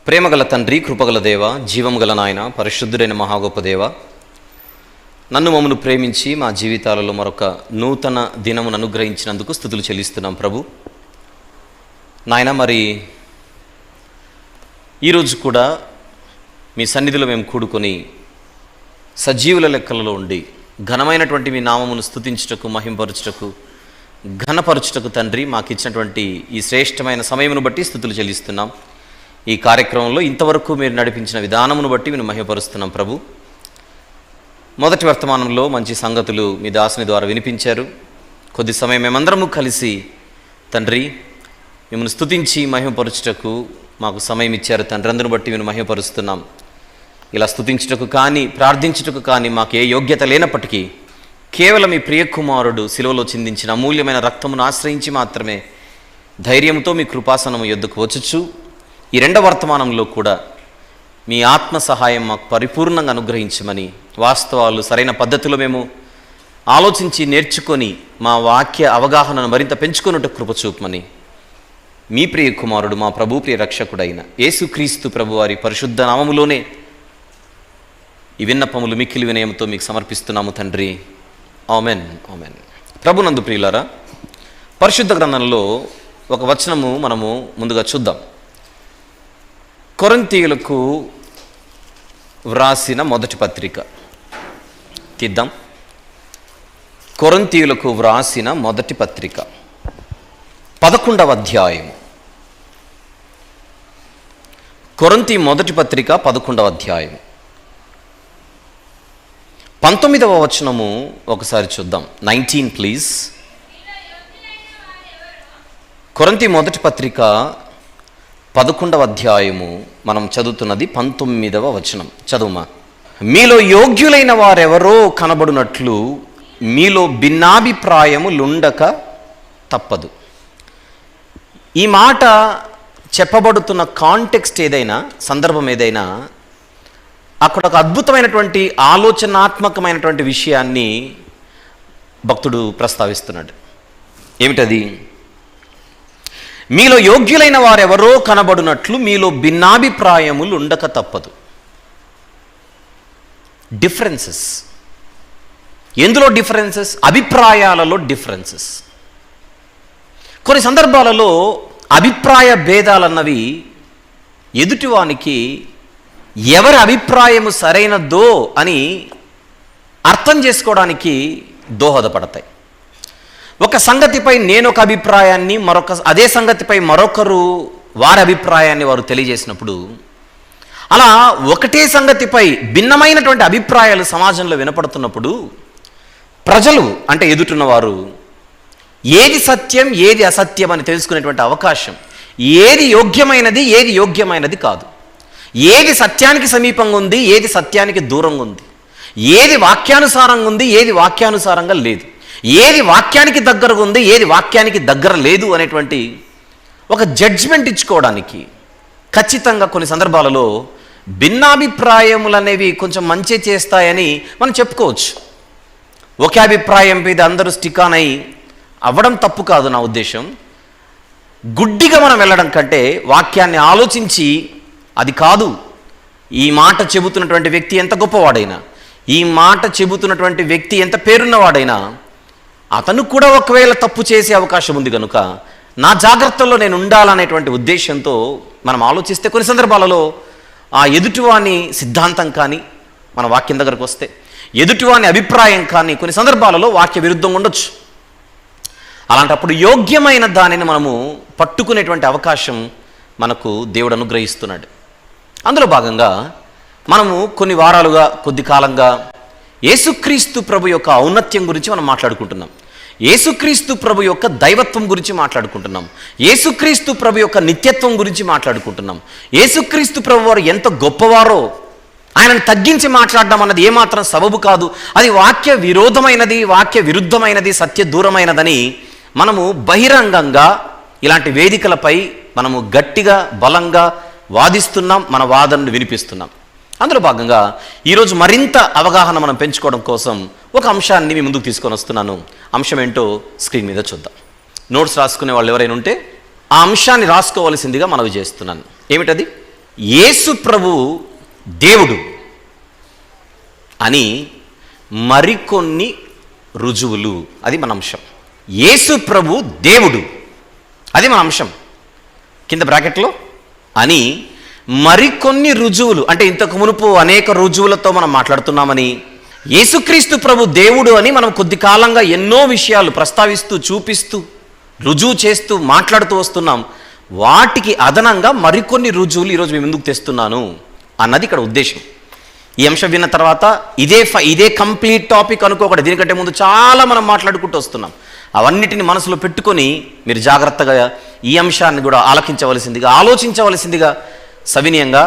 ప్రేమగల తండ్రి, కృపగల దేవ, జీవము గల నాయన, పరిశుద్ధుడైన మహాగొప్ప దేవ, నన్ను మమ్మను ప్రేమించి మా జీవితాలలో మరొక నూతన దినమును అనుగ్రహించినందుకు స్తుతులు చెల్లిస్తున్నాం ప్రభు. నాయన, మరి ఈరోజు కూడా మీ సన్నిధిలో మేము కూడుకొని సజీవుల లెక్కలలో ఉండి ఘనమైనటువంటి మీ నామమును స్తుతించుటకు, మహింపరచుటకు, ఘనపరచుటకు తండ్రి మాకు ఇచ్చినటువంటి ఈ శ్రేష్టమైన సమయమును బట్టి స్తుతులు చెల్లిస్తున్నాం. ఈ కార్యక్రమంలో ఇంతవరకు మీరు నడిపించిన విధానమును బట్టి మేము మహిమపరుస్తున్నాం ప్రభు. మొదటి వర్తమానంలో మంచి సంగతులు మీ దాసుని ద్వారా వినిపించారు. కొద్ది సమయం మేమందరము కలిసి తండ్రి మిమ్మల్ని స్తుతించి మహిమపరచుటకు మాకు సమయం ఇచ్చారు తండ్రి. అందరిని బట్టి మేము మహిమపరుస్తున్నాం. ఇలా స్తుతించుటకు కానీ ప్రార్థించుటకు కానీ మాకు ఏ యోగ్యత లేనప్పటికీ కేవలం మీ ప్రియకుమారుడు శిలువలో చిందించిన అమూల్యమైన రక్తమును ఆశ్రయించి మాత్రమే ధైర్యంతో మీ కృపాసనము యొద్దకు వచ్చుచు ఈ రెండవ వర్తమానంలో కూడా మీ ఆత్మ సహాయం మాకు పరిపూర్ణంగా అనుగ్రహించమని, వాస్తవాలు సరైన పద్ధతిలో మేము ఆలోచించి నేర్చుకొని మా వాక్య అవగాహనను మరింత పెంచుకున్నట్టు కృప చూపమని మీ ప్రియ కుమారుడు మా ప్రభు ప్రియ రక్షకుడైన యేసుక్రీస్తు ప్రభు వారి పరిశుద్ధ నామములోనే ఈ విన్నపములు మిక్కిలి వినయంతో మీకు సమర్పిస్తున్నాము తండ్రి. Amen, amen. ప్రభునందు ప్రియులారా, పరిశుద్ధ గ్రంథంలో ఒక వచనము మనము ముందుగా చూద్దాం. కొరింథీయులకు వ్రాసిన మొదటి పత్రిక తీద్దాం. కొరింథీయులకు వ్రాసిన మొదటి పత్రిక 11వ అధ్యాయం. కొరింథీ మొదటి పత్రిక 11వ అధ్యాయం 19వ వచనము ఒకసారి చూద్దాం. 19 ప్లీజ్. కొరింథీ మొదటి పత్రిక 11వ అధ్యాయము మనం చదువుతున్నది 19వ వచనం. చదువుమా. మీలో యోగ్యులైన వారెవరో కనబడునట్లు మీలో భిన్నాభిప్రాయములుండక తప్పదు. ఈ మాట చెప్పబడుతున్న కాంటెక్స్ట్ ఏదైనా, సందర్భం ఏదైనా, అక్కడ ఒక అద్భుతమైనటువంటి ఆలోచనాత్మకమైనటువంటి విషయాన్ని భక్తుడు ప్రస్తావిస్తున్నాడు. ఏమిటది? మీలో యోగ్యులైన వారెవరో కనబడునట్లు మీలో భిన్నాభిప్రాయములు ఉండక తప్పదు. డిఫరెన్సెస్. ఎందులో డిఫరెన్సెస్? అభిప్రాయాలలో డిఫరెన్సెస్. కొన్ని సందర్భాలలో అభిప్రాయ భేదాలన్నవి ఎదుటివానికి ఎవరి అభిప్రాయము సరైనదో అని అర్థం చేసుకోవడానికి దోహదపడతాయి. ఒక సంగతిపై నేను ఒక అభిప్రాయాన్ని, అదే సంగతిపై మరొకరు వారి అభిప్రాయాన్ని వారు తెలియజేసినప్పుడు, అలా ఒకటే సంగతిపై భిన్నమైనటువంటి అభిప్రాయాలు సమాజంలో వినపడుతున్నప్పుడు ప్రజలు అంటే ఎదుటిన్నవారు ఏది సత్యం ఏది అసత్యం అని తెలుసుకునేటువంటి అవకాశం, ఏది యోగ్యమైనది ఏది యోగ్యమైనది కాదు, ఏది సత్యానికి సమీపంగా ఉంది ఏది సత్యానికి దూరంగా ఉంది, ఏది వాక్యానుసారంగా ఉంది ఏది వాక్యానుసారంగా లేదు, ఏది వాక్యానికి దగ్గరగా ఉంది ఏది వాక్యానికి దగ్గర లేదు అనేటువంటి ఒక జడ్జిమెంట్ ఇచ్చుకోవడానికి ఖచ్చితంగా కొన్ని సందర్భాలలో భిన్నాభిప్రాయములు అనేవి కొంచెం మంచి చేస్తాయని మనం చెప్పుకోవచ్చు. ఒకే అభిప్రాయం మీద అందరూ స్టిక్ ఆన్ అయి అవ్వడం తప్పు కాదు నా ఉద్దేశం. గుడ్డిగా మనం వెళ్ళడం కంటే వాక్యాన్ని ఆలోచించి, అది కాదు, ఈ మాట చెబుతున్నటువంటి వ్యక్తి ఎంత గొప్పవాడైనా, ఈ మాట చెబుతున్నటువంటి వ్యక్తి ఎంత పేరున్నవాడైనా, అతను కూడా ఒకవేళ తప్పు చేసే అవకాశం ఉంది కనుక నా జాగ్రత్తల్లో నేను ఉండాలనేటువంటి ఉద్దేశంతో మనం ఆలోచిస్తే కొన్ని సందర్భాలలో ఆ ఎదుటివాని సిద్ధాంతం కానీ, మన వాక్యం దగ్గరకు వస్తే ఎదుటివాని అభిప్రాయం కానీ కొన్ని సందర్భాలలో వాక్య విరుద్ధంగా ఉండొచ్చు. అలాంటప్పుడు యోగ్యమైన దానిని మనము పట్టుకునేటువంటి అవకాశం మనకు దేవుడు అనుగ్రహిస్తున్నాడు. అందులో భాగంగా మనము కొన్ని వారాలుగా, కొద్ది కాలంగా యేసుక్రీస్తు ప్రభు యొక్క ఔన్నత్యం గురించి మనం మాట్లాడుకుంటున్నాం. యేసుక్రీస్తు ప్రభు యొక్క దైవత్వం గురించి మాట్లాడుకుంటున్నాం. యేసుక్రీస్తు ప్రభు యొక్క నిత్యత్వం గురించి మాట్లాడుకుంటున్నాం. యేసుక్రీస్తు ప్రభు వారు ఎంత గొప్పవారో ఆయనను తగ్గించి మాట్లాడడం అన్నది ఏమాత్రం సబబు కాదు. అది వాక్య విరోధమైనది, వాక్య విరుద్ధమైనది, సత్య దూరమైనదని మనము బహిరంగంగా ఇలాంటి వేదికలపై మనము గట్టిగా బలంగా వాదిస్తున్నాం, మన వాదనను వినిపిస్తున్నాం. అందులో భాగంగా ఈరోజు మరింత అవగాహన మనం పెంచుకోవడం కోసం ఒక అంశాన్ని మీ ముందుకు తీసుకొని వస్తున్నాను. అంశం ఏంటో స్క్రీన్ మీద చూద్దాం. నోట్స్ రాసుకునే వాళ్ళు ఎవరైనా ఉంటే ఆ అంశాన్ని రాసుకోవలసిందిగా మనవి చేస్తున్నాను. ఏమిటది? యేసు ప్రభు దేవుడు అని మరికొన్ని రుజువులు, అది మన అంశం. యేసు ప్రభు దేవుడు, అది మన అంశం. కింద బ్రాకెట్లో అని మరికొన్ని రుజువులు, అంటే ఇంతకు మునుపు అనేక రుజువులతో మనం మాట్లాడుతున్నామని, యేసుక్రీస్తు ప్రభు దేవుడు అని మనం కొద్ది కాలంగా ఎన్నో విషయాలు ప్రస్తావిస్తూ, చూపిస్తూ, రుజువు చేస్తూ, మాట్లాడుతూ వస్తున్నాం. వాటికి అదనంగా మరికొన్ని రుజువులు ఈరోజు మేము ఎందుకు తెస్తున్నాను అన్నది ఇక్కడ ఉద్దేశం. ఈ అంశం విన్న తర్వాత ఇదే కంప్లీట్ టాపిక్ అనుకోకూడదు. దీనికంటే ముందు చాలా మనం మాట్లాడుకుంటూ వస్తున్నాం. అవన్నిటిని మనసులో పెట్టుకొని మీరు జాగ్రత్తగా ఈ అంశాన్ని కూడా ఆలకించవలసిందిగా, ఆలోచించవలసిందిగా సవినయంగా,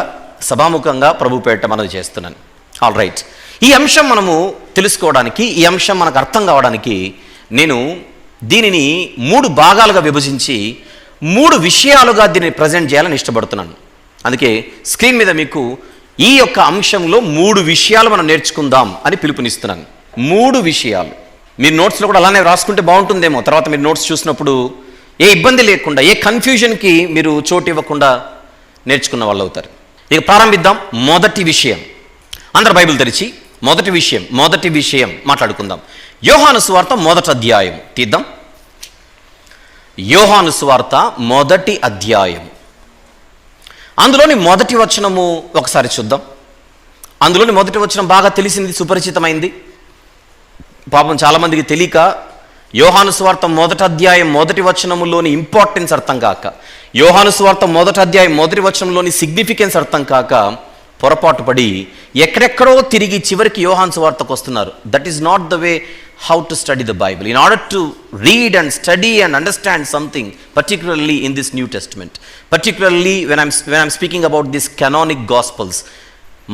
సభాముఖంగా ప్రభు పేరిట మనవి చేస్తున్నాను. ఆల్ రైట్, ఈ అంశం మనము తెలుసుకోవడానికి, ఈ అంశం మనకు అర్థం కావడానికి నేను దీనిని 3 భాగాలుగా విభజించి 3 విషయాలుగా దీనిని ప్రజెంట్ చేయాలని ఇష్టపడుతున్నాను. అందుకే స్క్రీన్ మీద మీకు ఈ యొక్క అంశంలో 3 విషయాలు మనం నేర్చుకుందాం అని పిలుపునిస్తున్నాను. 3 విషయాలు. మీరు నోట్స్లో కూడా అలానే రాసుకుంటే బాగుంటుందేమో. తర్వాత మీరు నోట్స్ చూసినప్పుడు ఏ ఇబ్బంది లేకుండా, ఏ కన్ఫ్యూజన్కి మీరు చోటు ఇవ్వకుండా నేర్చుకున్న వాళ్ళు అవుతారు. ఇక ప్రారంభిద్దాం. మొదటి విషయం, అందరు బైబిల్ తెరిచి మొదటి విషయం మాట్లాడుకుందాం. యోహాను సువార్త 1వ అధ్యాయం తీద్దాం. యోహాను సువార్త 1వ అధ్యాయం, అందులోని 1వ వచనము ఒకసారి చూద్దాం. అందులోని 1వ వచనం బాగా తెలిసింది, సుపరిచితమైంది. పాపం చాలామందికి తెలియక యోహాను సువార్త 1వ అధ్యాయం 1వ వచనములోని ఇంపార్టెన్స్ అర్థం కాక, యోహాను సువార్త 1వ అధ్యాయం 1వ వచనంలోని సిగ్నిఫికెన్స్ అర్థం కాక పొరపాటు పడి ఎక్కడెక్కడో తిరిగి చివరికి యోహాను సువార్తకు వస్తున్నారు. That is not the way how to study the Bible. In order to read and study and understand something, particularly in this New Testament, particularly when I'm speaking about these canonic Gospels,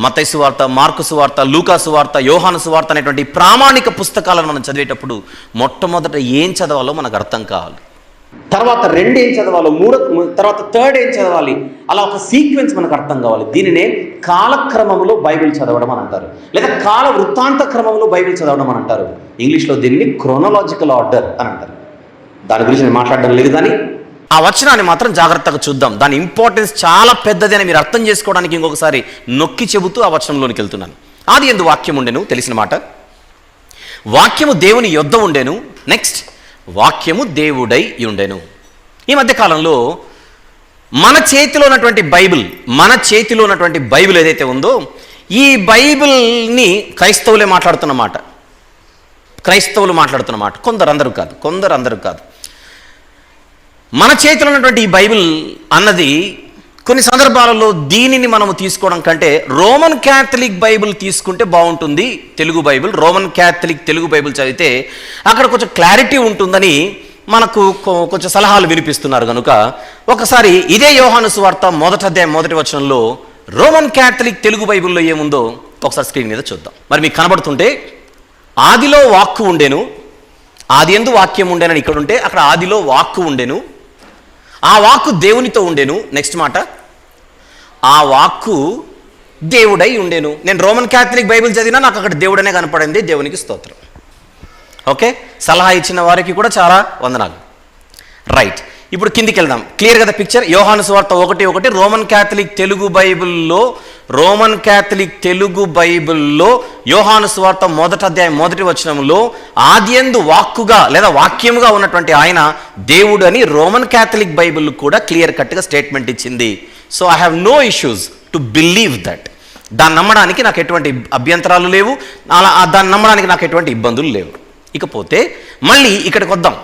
మత్తయి సువార్త, mark సువార్త, లూకా సువార్త, యోహాను సువార్త అనేటువంటి ప్రామాణిక పుస్తకాలను మనం చదివేటప్పుడు మొట్టమొదట ఏం చదవాలో మనకు అర్థం కావాలి. తర్వాత 2 ఏం చదవాలో, తర్వాత 3 ఏం చదవాలి, అలా ఒక సీక్వెన్స్ మనకు అర్థం కావాలి. దీనినే కాలక్రమంలో బైబిల్ చదవడం అని అంటారు, లేదా కాల వృత్తాంత క్రమంలో బైబిల్ చదవడం అని అంటారు. ఇంగ్లీష్లో దీనిని క్రోనలాజికల్ ఆర్డర్ అని అంటారు. దాని గురించి నేను మాట్లాడడం లేదు, కానీ ఆ వచనాన్ని మాత్రం జాగ్రత్తగా చూద్దాం. దాని ఇంపార్టెన్స్ చాలా పెద్దది అని మీరు అర్థం చేసుకోవడానికి ఇంకొకసారి నొక్కి చెబుతూ ఆ వచనంలోనికి వెళ్తున్నాను. ఆదియందు వాక్యం ఉండెను, తెలిసిన మాట. వాక్యము దేవుని యొద్ద ఉండెను. నెక్స్ట్, వాక్యము దేవుడై ఉండెను. ఈ మధ్యకాలంలో మన చేతిలో ఉన్నటువంటి బైబిల్ ఏదైతే ఉందో, ఈ బైబిల్ని క్రైస్తవులు మాట్లాడుతున్నమాట. కొందరు అందరూ కాదు. మన చేతిలో ఉన్నటువంటి ఈ బైబిల్ అన్నది కొన్ని సందర్భాలలో దీనిని మనము తీసుకోవడం కంటే రోమన్ క్యాథలిక్ బైబిల్ తీసుకుంటే బాగుంటుంది. Telugu Bible, Roman Catholic Telugu Bible చదివితే అక్కడ కొంచెం క్లారిటీ ఉంటుందని మనకు కొంచెం సలహాలు వినిపిస్తున్నారు. కనుక ఒకసారి ఇదే యోహాను సువార్త 1వ అధ్యాయం 1వ వచనంలో రోమన్ క్యాథలిక్ తెలుగు బైబిల్లో ఏముందో ఒకసారి స్క్రీన్ మీద చూద్దాం. మరి మీకు కనబడుతుంటే, ఆదిలో వాక్కు ఉండెను, ఆదియందు వాక్యం ఉండెనని ఇక్కడ ఉంటే అక్కడ ఆదిలో వాక్కు ఉండెను, ఆ వాక్కు దేవునితో ఉండెను. నెక్స్ట్ మాట, ఆ వాక్కు దేవుడై ఉండెను. నేను రోమన్ క్యాథలిక్ బైబిల్ చదివినా నాకు అక్కడ దేవుడనే కనపడింది. దేవునికి స్తోత్రం. ఓకే, సలహా ఇచ్చిన వారికి కూడా చాలా వందనాలు. రైట్, ఇప్పుడు కిందికి వెళ్దాం. క్లియర్ కదా పిక్చర్? యోహాను సువార్త 1:1 రోమన్ క్యాథలిక్ తెలుగు బైబిల్లో యోహాను సువార్త 1వ అధ్యాయం 1వ వచనంలో ఆదియందు వాక్కుగా లేదా వాక్యముగా ఉన్నటువంటి ఆయన దేవుడు అని రోమన్ క్యాథలిక్ బైబిల్ కూడా క్లియర్ కట్గా స్టేట్మెంట్ ఇచ్చింది. So I have no issues to believe that. దాన్ని నమ్మడానికి నాకు ఎటువంటి అభ్యంతరాలు లేవు, దాన్ని నమ్మడానికి నాకు ఎటువంటి ఇబ్బందులు లేవు. ఇకపోతే మళ్ళీ ఇక్కడికి వద్దాం,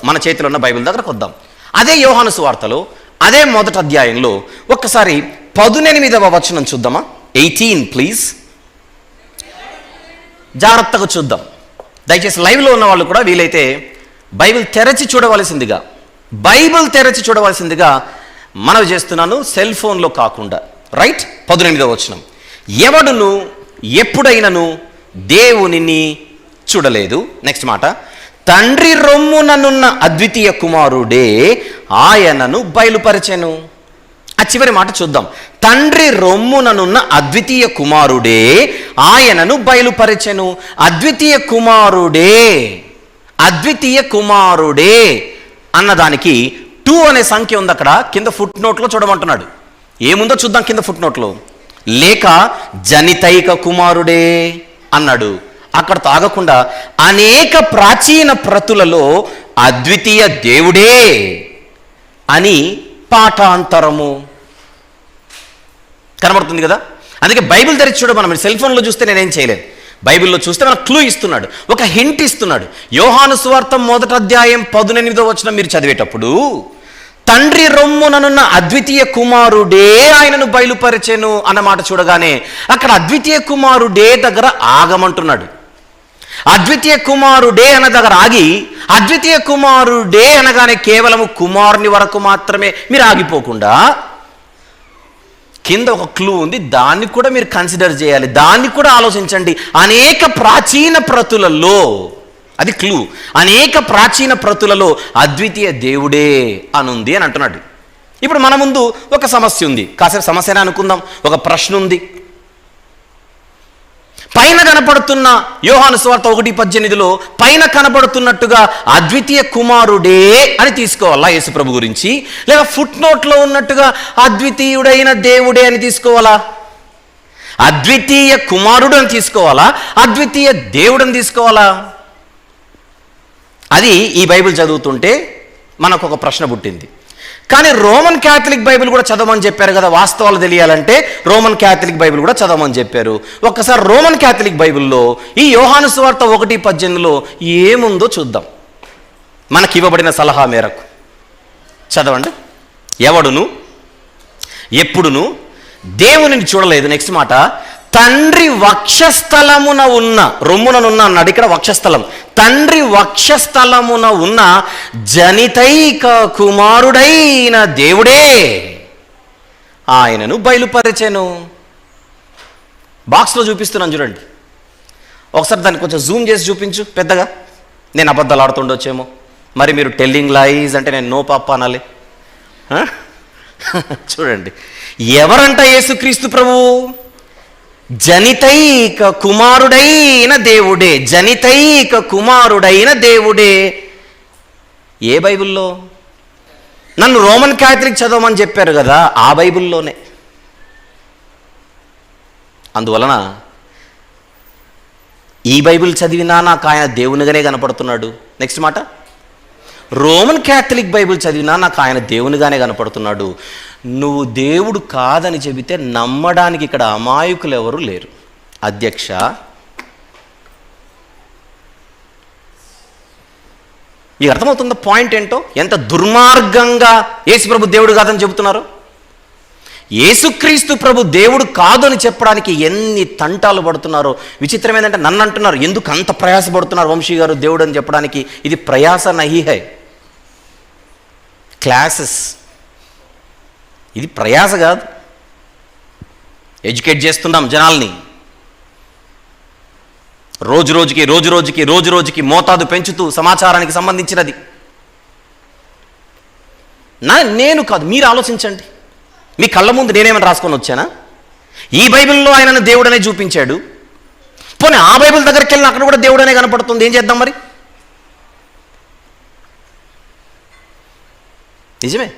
మన చేతిలో ఉన్న బైబిల్ దగ్గరకు వద్దాం. అదే యోహాను సువార్తలో అదే 1వ అధ్యాయంలో ఒక్కసారి 18వ వచనం చూద్దామా? 18 ప్లీజ్. జాగ్రత్తగా చూద్దాం. దయచేసి లైవ్లో ఉన్న వాళ్ళు కూడా వీలైతే బైబిల్ తెరచి చూడవలసిందిగా మనవి చేస్తున్నాను, సెల్ ఫోన్లో కాకుండా. రైట్, 18వ వచనం, ఎవడును ఎప్పుడైనను దేవునిని చూడలేదు. నెక్స్ట్ మాట, తండ్రి రొమ్ముననున్న అద్వితీయ కుమారుడే ఆయనను బయలుపరచెను. ఆ చివరి మాట చూద్దాం. తండ్రి రొమ్ముననున్న అద్వితీయ కుమారుడే ఆయనను బయలుపరచెను. అద్వితీయ కుమారుడే అన్నదానికి 2 అనే సంఖ్య ఉంది. అక్కడ కింద ఫుట్ నోట్లో చూడమంటున్నాడు. ఏముందో చూద్దాం కింద ఫుట్ నోట్లో. లేక జనితైక కుమారుడే అన్నాడు. అక్కడ తాగకుండా అనేక ప్రాచీన ప్రతులలో అద్వితీయ దేవుడే అని పాఠాంతరము కనబడుతుంది కదా. అందుకే బైబిల్ తెరిచి చూడ, మనం సెల్ ఫోన్లో చూస్తే నేనేం చేయలేను, బైబిల్లో చూస్తే మనకు క్లూ ఇస్తున్నాడు, ఒక హింట్ ఇస్తున్నాడు. యోహాను సువార్త 1వ అధ్యాయం 18వ వచనం మీరు చదివేటప్పుడు తండ్రి రొమ్ముననున్న అద్వితీయ కుమారుడే ఆయనను బయలుపరిచెను అన్నమాట చూడగానే అక్కడ అద్వితీయ కుమారుడే దగ్గర ఆగమంటున్నాడు. అద్వితీయ కుమారుడే అన్న దగ్గర ఆగి, అద్వితీయ కుమారుడే అనగానే కేవలము కుమారుని వరకు మాత్రమే మీరు ఆగిపోకుండా కింద ఒక క్లూ ఉంది, దాన్ని కూడా మీరు కన్సిడర్ చేయాలి, దాన్ని కూడా ఆలోచించండి. అనేక ప్రాచీన ప్రతులలో, అది క్లూ, అనేక ప్రాచీన ప్రతులలో అద్వితీయ దేవుడే అనుంది అని అంటున్నాడు. ఇప్పుడు మన ముందు ఒక సమస్య ఉంది, కాసేపు సమస్యనే అనుకుందాం, ఒక ప్రశ్న ఉంది. పైన కనపడుతున్న యోహాను సువార్త 1:18లో పైన కనబడుతున్నట్టుగా అద్వితీయ కుమారుడే అని తీసుకోవాలా యేసు ప్రభు గురించి, లేదా ఫుట్ నోట్లో ఉన్నట్టుగా అద్వితీయుడైన దేవుడే అని తీసుకోవాలా? అద్వితీయ కుమారుడు అని తీసుకోవాలా, అద్వితీయ దేవుడు అని తీసుకోవాలా? అది ఈ బైబిల్ చదువుతుంటే మనకు ఒక ప్రశ్న పుట్టింది. కానీ రోమన్ క్యాథలిక్ బైబిల్ కూడా చదవమని చెప్పారు కదా, వాస్తవాలు తెలియాలంటే రోమన్ క్యాథలిక్ బైబిల్ కూడా చదవమని చెప్పారు. ఒక్కసారి రోమన్ క్యాథలిక్ బైబిల్లో ఈ యోహాను సువార్త 1:18లో ఏముందో చూద్దాం, మనకి ఇవ్వబడిన సలహా మేరకు. చదవండి. ఎవడును ఎప్పుడును దేవునిని చూడలేదు. నెక్స్ట్ మాట, తండ్రి వక్షస్థలమున ఉన్న, రొమ్ముననున్న అన్నాడు, ఇక్కడ వక్షస్థలం, తండ్రి వక్షస్థలమున ఉన్న జనితైక కుమారుడైన దేవుడే ఆయనను బయలుపరిచెను. బాక్స్లో చూపిస్తున్నాను చూడండి, ఒకసారి దాన్ని కొంచెం జూమ్ చేసి చూపించు పెద్దగా. నేను అబద్ధాలు ఆడుతుండొచ్చేమో, మరి మీరు టెల్లింగ్ లైజ్ అంటే నేను నో పాప అనాలి. చూడండి, ఎవరంట యేసుక్రీస్తు ప్రభు? జనితైక కుమారుడైన దేవుడే, జనితైక కుమారుడైన దేవుడే. ఏ బైబిల్లో? నన్ను రోమన్ క్యాథలిక్ చదవమని చెప్పారు కదా, ఆ బైబిల్లోనే. అందువలన ఈ బైబిల్ చదివినా నాకు ఆయన దేవునిగానే కనపడుతున్నాడు. నెక్స్ట్ మాట, రోమన్ క్యాథలిక్ బైబిల్ చదివినా నాకు ఆయన దేవునిగానే కనపడుతున్నాడు. నువ్వు దేవుడు కాదని చెబితే నమ్మడానికి ఇక్కడ అమాయకులు ఎవరు లేరు. అధ్యక్ష, మీకు అర్థమవుతుందా పాయింట్ ఏంటో? ఎంత దుర్మార్గంగా యేసుప్రభు దేవుడు కాదని చెబుతున్నారు. యేసుక్రీస్తు ప్రభు దేవుడు కాదు అని చెప్పడానికి ఎన్ని తంటాలు పడుతున్నారో. విచిత్రం ఏంటంటే నన్ను అంటున్నారు, ఎందుకు అంత ప్రయాసపడుతున్నారు వంశీ గారు దేవుడు అని చెప్పడానికి? ఇది ప్రయాస నహీ హై, క్లాసెస్. ఇది ప్రయాస కాదు, ఎడ్యుకేట్ చేస్తున్నాం జనాల్ని. రోజు రోజుకి మోతాదు పెంచుతూ సమాచారానికి సంబంధించినది. నేను కాదు, మీరు ఆలోచించండి. మీ కళ్ళ ముందు నేనేమైనా రాసుకొని వచ్చానా? ఈ బైబిల్లో ఆయనను దేవుడనే చూపించాడు. పోనీ ఆ బైబిల్ దగ్గరికి వెళ్ళిన అక్కడ కూడా దేవుడనే కనపడుతుంది. ఏం చేద్దాం మరి? నిజమే,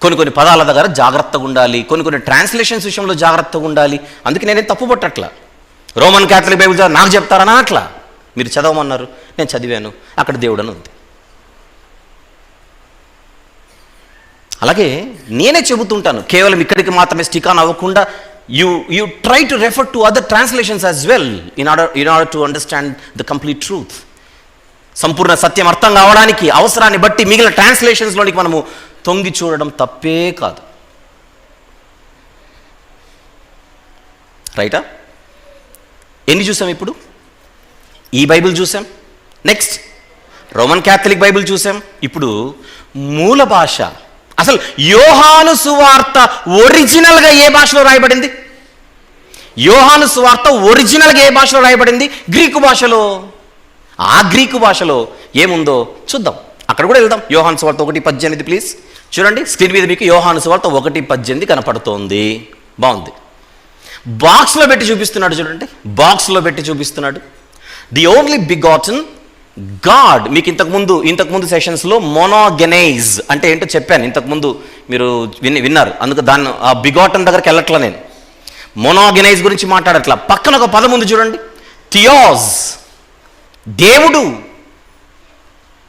కొన్ని పదాల దగ్గర జాగ్రత్తగా ఉండాలి, కొన్ని ట్రాన్స్లేషన్స్ విషయంలో జాగ్రత్తగా ఉండాలి. అందుకే నేనేం తప్పు పట్టట్లా. రోమన్ క్యాథలిక్ బైబిల్ నాకు చెప్తారనా? అట్లా మీరు చదవమన్నారు, నేను చదివాను, అక్కడ దేవుడు అని ఉంది. అలాగే నేనే చెబుతుంటాను, కేవలం ఇక్కడికి మాత్రమే స్టిక్ ఆన్ అవ్వకుండా you try to refer to other translations as well in order to understand the complete truth. సంపూర్ణ సత్యం అర్థం కావడానికి అవసరాన్ని బట్టి మిగిలిన ట్రాన్స్లేషన్స్లోనికి మనము తొంగి చూడడం తప్పే కాదు. రైటా? ఎన్ని చూసాం ఇప్పుడు? ఈ బైబిల్ చూసాం, నెక్స్ట్ రోమన్ క్యాథలిక్ బైబిల్ చూసాం, ఇప్పుడు మూల భాష. అసలు యోహాను సువార్త ఒరిజినల్గా ఏ భాషలో రాయబడింది? యోహాను సువార్త ఒరిజినల్గా ఏ భాషలో రాయబడింది? గ్రీకు భాషలో. ఆ గ్రీకు భాషలో ఏముందో చూద్దాం, అక్కడ కూడా వెళ్దాం. యోహాను సువార్త 1:18 ప్లీజ్ చూడండి. స్క్రీన్ మీద మీకు యోహాను సువార్త 1:18 కనపడుతోంది. బాగుంది. బాక్స్లో పెట్టి చూపిస్తున్నాడు చూడండి, బాక్స్లో పెట్టి చూపిస్తున్నాడు. ది ఓన్లీ బిగాటన్ గాడ్ మీకు ఇంతకుముందు సెషన్స్లో మోనోగెనైజ్ అంటే ఏంటో చెప్పాను. ఇంతకుముందు మీరు విన్నారు. అందుకు దాన్ని ఆ బిగాటన్ దగ్గరికి వెళ్ళట్లా నేను. మోనోగెనైజ్ గురించి మాట్లాడట్లా. పక్కన ఒక పదం ఉంది చూడండి, థియోస్, దేవుడు.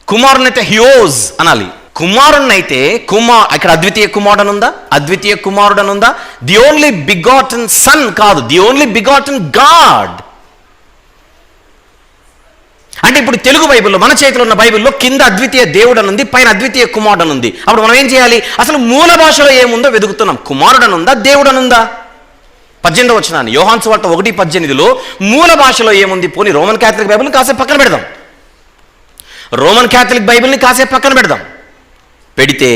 కుమారునైతే హియోస్ అనాలి. కుమారుణ్ణైతే ఇక్కడ అద్వితీయ కుమారుడు ఉందా? అద్వితీయ కుమారుడు ఉందా? ది ఓన్లీ బిగాటన్ సన్ కాదు, ది ఓన్లీ బిగాటన్ గాడ్. అంటే ఇప్పుడు తెలుగు బైబిల్లో, మన చేతిలో ఉన్న బైబిల్లో కింద అద్వితీయ దేవుడు అని ఉంది, పైన అద్వితీయ కుమారుడు అని ఉంది. అప్పుడు మనం ఏం చేయాలి? అసలు మూల భాషలో ఏముందో వెతుకుతున్నాం. కుమారుడు అని ఉందా, దేవుడు అని ఉందా? 18వ వచనాన్ని యోహాను సువార్త 1:18లో మూల భాషలో ఏముంది? పోనీ రోమన్ క్యాథలిక్ బైబిల్ని కాసేపు పక్కన పెడదాం. రోమన్ క్యాథలిక్ బైబిల్ని కాసేపు పక్కన పెడితే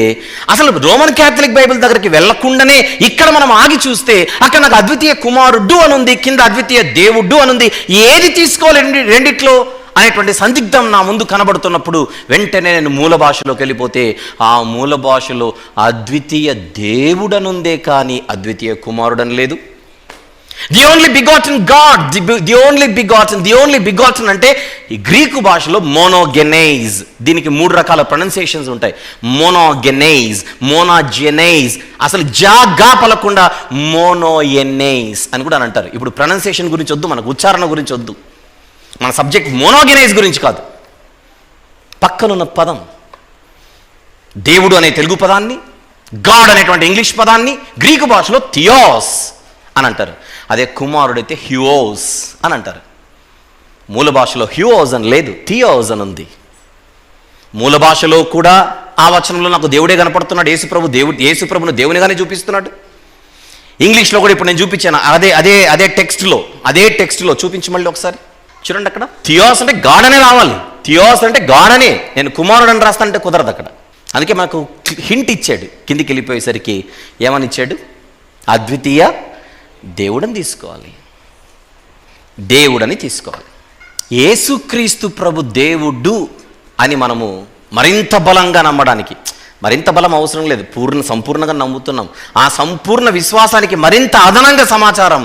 అసలు రోమన్ క్యాథలిక్ బైబిల్ దగ్గరికి వెళ్లకుండానే ఇక్కడ మనం ఆగి చూస్తే అక్కడ నాకు అద్వితీయ కుమారుడు అనుంది, కింద అద్వితీయ దేవుడు అనుంది. ఏది తీసుకోవాలి రెండిట్లో అనేటువంటి సందిగ్ధం నా ముందు కనబడుతున్నప్పుడు వెంటనే నేను మూల భాషలోకి వెళ్ళిపోతే ఆ మూల భాషలో అద్వితీయ దేవుడనుందే కానీ అద్వితీయ కుమారుడని లేదు. The only begotten God, the only begotten అంటే ఈ గ్రీకు భాషలో మోనోగెనైజ్. దీనికి 3 రకాల ప్రొనౌన్సియేషన్స్ ఉంటాయి. మోనోగెనైజ్, మోనోజెనైజ్, అసలు జాగా పలకుండా మోనోయెనైజ్ అని కూడా అని అంటారు. ఇప్పుడు ప్రొనౌన్సియేషన్ గురించి వద్దు, మనకు ఉచ్చారణ గురించి వద్దు, మన సబ్జెక్ట్ మోనోగెనైజ్ గురించి కాదు. పక్కనున్న పదం దేవుడు అనే తెలుగు పదాన్ని, గాడ్ అనేటువంటి ఇంగ్లీష్ పదాన్ని గ్రీకు భాషలో థియోస్ అని అంటారు. అదే కుమారుడైతే హ్యూఓస్ అని అంటారు. మూల భాషలో హ్యూఓస్ అని లేదు, థియోస్ అని ఉంది. మూల భాషలో కూడా ఆ వచనంలో నాకు దేవుడే కనపడుతున్నాడు. యేసుప్రభును దేవునిగానే చూపిస్తున్నాడు. ఇంగ్లీష్లో కూడా ఇప్పుడు నేను చూపించాను. అదే టెక్స్ట్లో చూపించి మళ్ళీ ఒకసారి చూడండి. అక్కడ థియోస్ అంటే గాడ్ అనే రావాలి. థియోస్ అంటే గాడ్ అనే, నేను కుమారుడు అని రాస్తానంటే కుదరదు అక్కడ. అందుకే మనకు హింట్ ఇచ్చాడు. కిందికి వెళ్ళిపోయేసరికి ఏమని ఇచ్చాడు? అద్వితీయ దేవుడని తీసుకోవాలి, దేవుడని తీసుకోవాలి. యేసుక్రీస్తు ప్రభు దేవుడు అని మనము మరింత బలంగా నమ్మడానికి, మరింత బలం అవసరం లేదు, సంపూర్ణంగా నమ్ముతున్నాం. ఆ సంపూర్ణ విశ్వాసానికి మరింత అదనంగా సమాచారం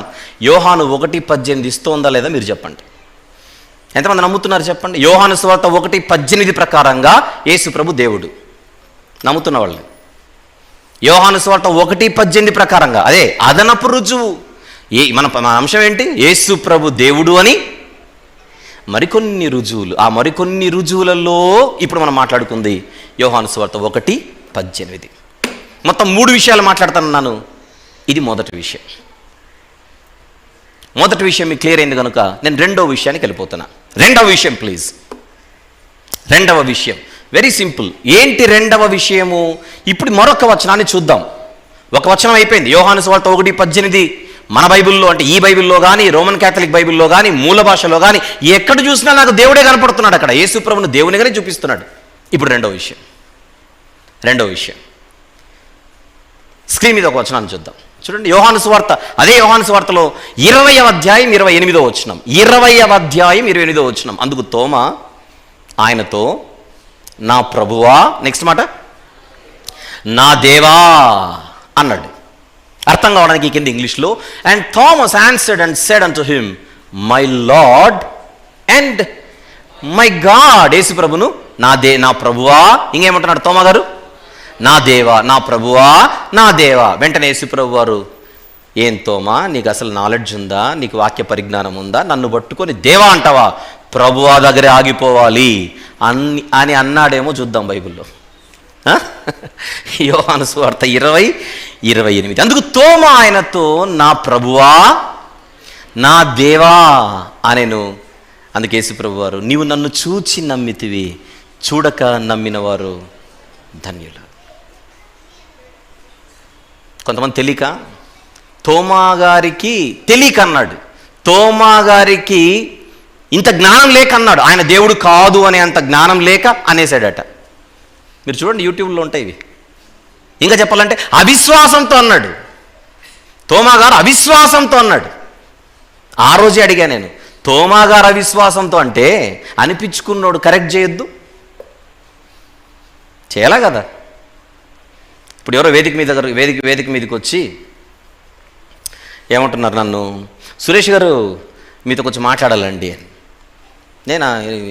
యోహాను 1:18 ఇస్తోందా లేదా మీరు చెప్పండి. ఎంతమంది నమ్ముతున్నారు చెప్పండి? యోహాను సువార్త 1:18 ప్రకారంగా యేసు ప్రభు దేవుడు నమ్ముతున్న వాళ్ళు. యోహాను సువార్త 1:18 ప్రకారంగా అదే అదనపు రుజువు. మన అంశం ఏంటి? యేసు ప్రభు దేవుడు అని మరికొన్ని రుజువులు. ఆ మరికొన్ని రుజువులలో ఇప్పుడు మనం మాట్లాడుకుంది యోహాను సువార్త 1:18. మొత్తం 3 విషయాలు మాట్లాడుతున్నాను. ఇది మొదటి విషయం మీకు క్లియర్ అయింది కనుక నేను రెండవ విషయానికి వెళ్ళిపోతున్నా. రెండవ విషయం ప్లీజ్. రెండవ విషయం వెరీ సింపుల్. ఏంటి రెండవ విషయము? ఇప్పుడు మరొక వచనాన్ని చూద్దాం. ఒక వచనం అయిపోయింది. యోహాను సువార్త 1:18 మన బైబిల్లో, అంటే ఈ బైబిల్లో కానీ రోమన్ క్యాథలిక్ బైబిల్లో కానీ మూల భాషలో కానీ ఎక్కడ చూసినా నాకు దేవుడే కనపడుతున్నాడు. అక్కడ యేసు ప్రభువును దేవునిగానే చూపిస్తున్నాడు. ఇప్పుడు రెండవ విషయం స్క్రీన్ మీద ఒక వచనాన్ని చూద్దాం. చూడండి, యోహాను సువార్త, అదే యోహాను సువార్తలో 20వ అధ్యాయం 28వ వచనం. 20వ అధ్యాయం 28వ వచనం. అందుకు తోమా ఆయనతో, నా ప్రభువా, నెక్స్ట్ మాట, నా దేవా అన్నాడు. అర్థం కావడానికి కింద ఇంగ్లీష్లో, and Thomas answered and said unto him, my lord and my god. Yesu ప్రభును నా ప్రభువా, ఇంకేమంటున్నాడు తోమా గారు? నా దేవా, నా ప్రభువా, నా దేవా. వెంటనే యేసు ప్రభు వారు, ఏం తోమా, నీకు అసలు నాలెడ్జ్ ఉందా? నీకు వాక్య పరిజ్ఞానం ఉందా? నన్ను పట్టుకొని దేవా అంటావా? ప్రభువా దగ్గరే ఆగిపోవాలి అని అన్నాడేమో చూద్దాం బైబిల్లో. యోహాను సువార్త 20:28. అందుకు తోమా ఆయనతో, నా ప్రభువా, నా దేవా అనెను. అందుకు యేసు ప్రభు వారు, నీవు నన్ను చూచి నమ్మితివి, చూడక నమ్మిన వారు ధన్యులు. కొంతమంది తెలియక, తోమా గారికి తెలియక అన్నాడు. తోమా గారికి ఇంత జ్ఞానం లేక అన్నాడు. ఆయన దేవుడు కాదు అనే అంత జ్ఞానం లేక అనేసాడట. మీరు చూడండి, యూట్యూబ్లో ఉంటాయి ఇవి. ఇంకా చెప్పాలంటే అవిశ్వాసంతో అన్నాడు. తోమా గారు అవిశ్వాసంతో అన్నాడు. ఆ రోజే అడిగా నేను, తోమా గారు అవిశ్వాసంతో అంటే అనిపించుకున్నాడు కరెక్ట్ చేయొద్దు? చేయాలా కదా? ఇప్పుడు ఎవరో వేదిక మీదకి వచ్చి ఏమంటున్నారు, నన్ను సురేష్ గారు మీతో కొంచెం మాట్లాడాలండి అని. నేను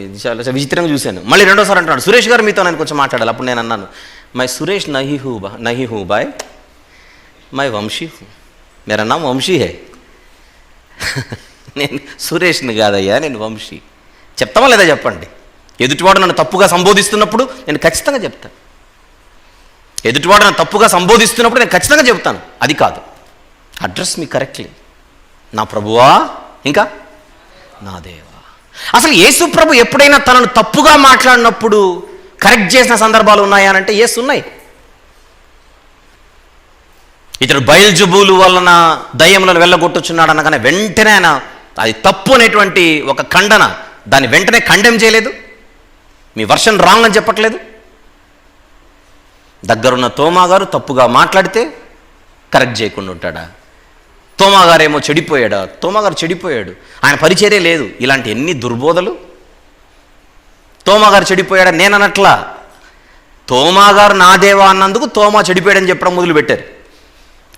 ఇది చాలా విచిత్రంగా చూశాను. మళ్ళీ రెండోసారి అంటున్నాడు, సురేష్ గారు మీతో నేను కొంచెం మాట్లాడాలి. అప్పుడు నేను అన్నాను, మై సురేష్ నహీ హూ బాయ్, మై వంశీ హూ, మేరా నామ్ వంశీ హే. నేను సురేష్ని కాదయ్యా, నేను వంశీ. చెప్తామా లేదా చెప్పండి? ఎదుటివాడు నన్ను తప్పుగా సంబోధిస్తున్నప్పుడు నేను ఖచ్చితంగా చెప్తాను. ఎదుటివాడు నన్ను తప్పుగా సంబోధిస్తున్నప్పుడు నేను ఖచ్చితంగా చెప్తాను, అది కాదు, అడ్రస్ మీ కరెక్ట్లీ, నా ప్రభువా, ఇంకా నా దేవా. అసలు యేసు ప్రభు ఎప్పుడైనా తనను తప్పుగా మాట్లాడినప్పుడు కరెక్ట్ చేసిన సందర్భాలు ఉన్నాయా అంటే ఎస్, ఉన్నాయి. ఇతడు బయల్జబూలు వలన దయ్యములను వెళ్ళగొట్టుచున్నాడు అనగానే వెంటనే ఆయన అది తప్పు అనేటువంటి ఒక ఖండన, దాన్ని వెంటనే ఖండెం చేయలేదు, మీ వర్షన్ రాంగ్ అని చెప్పట్లేదు. దగ్గరున్న తోమా గారు తప్పుగా మాట్లాడితే కరెక్ట్ చేయకుండా ఉంటాడా? తోమా గారేమో చెడిపోయాడా? తోమా గారు చెడిపోయాడు, ఆయన పరిచర్య లేదు. ఇలాంటి ఎన్ని దుర్బోధలు. తోమా గారు చెడిపోయాడా నేను అనట్లా, తోమా గారు నా దేవా అన్నందుకు తోమా చెడిపోయాడని చెప్పడం మొదలుపెట్టారు.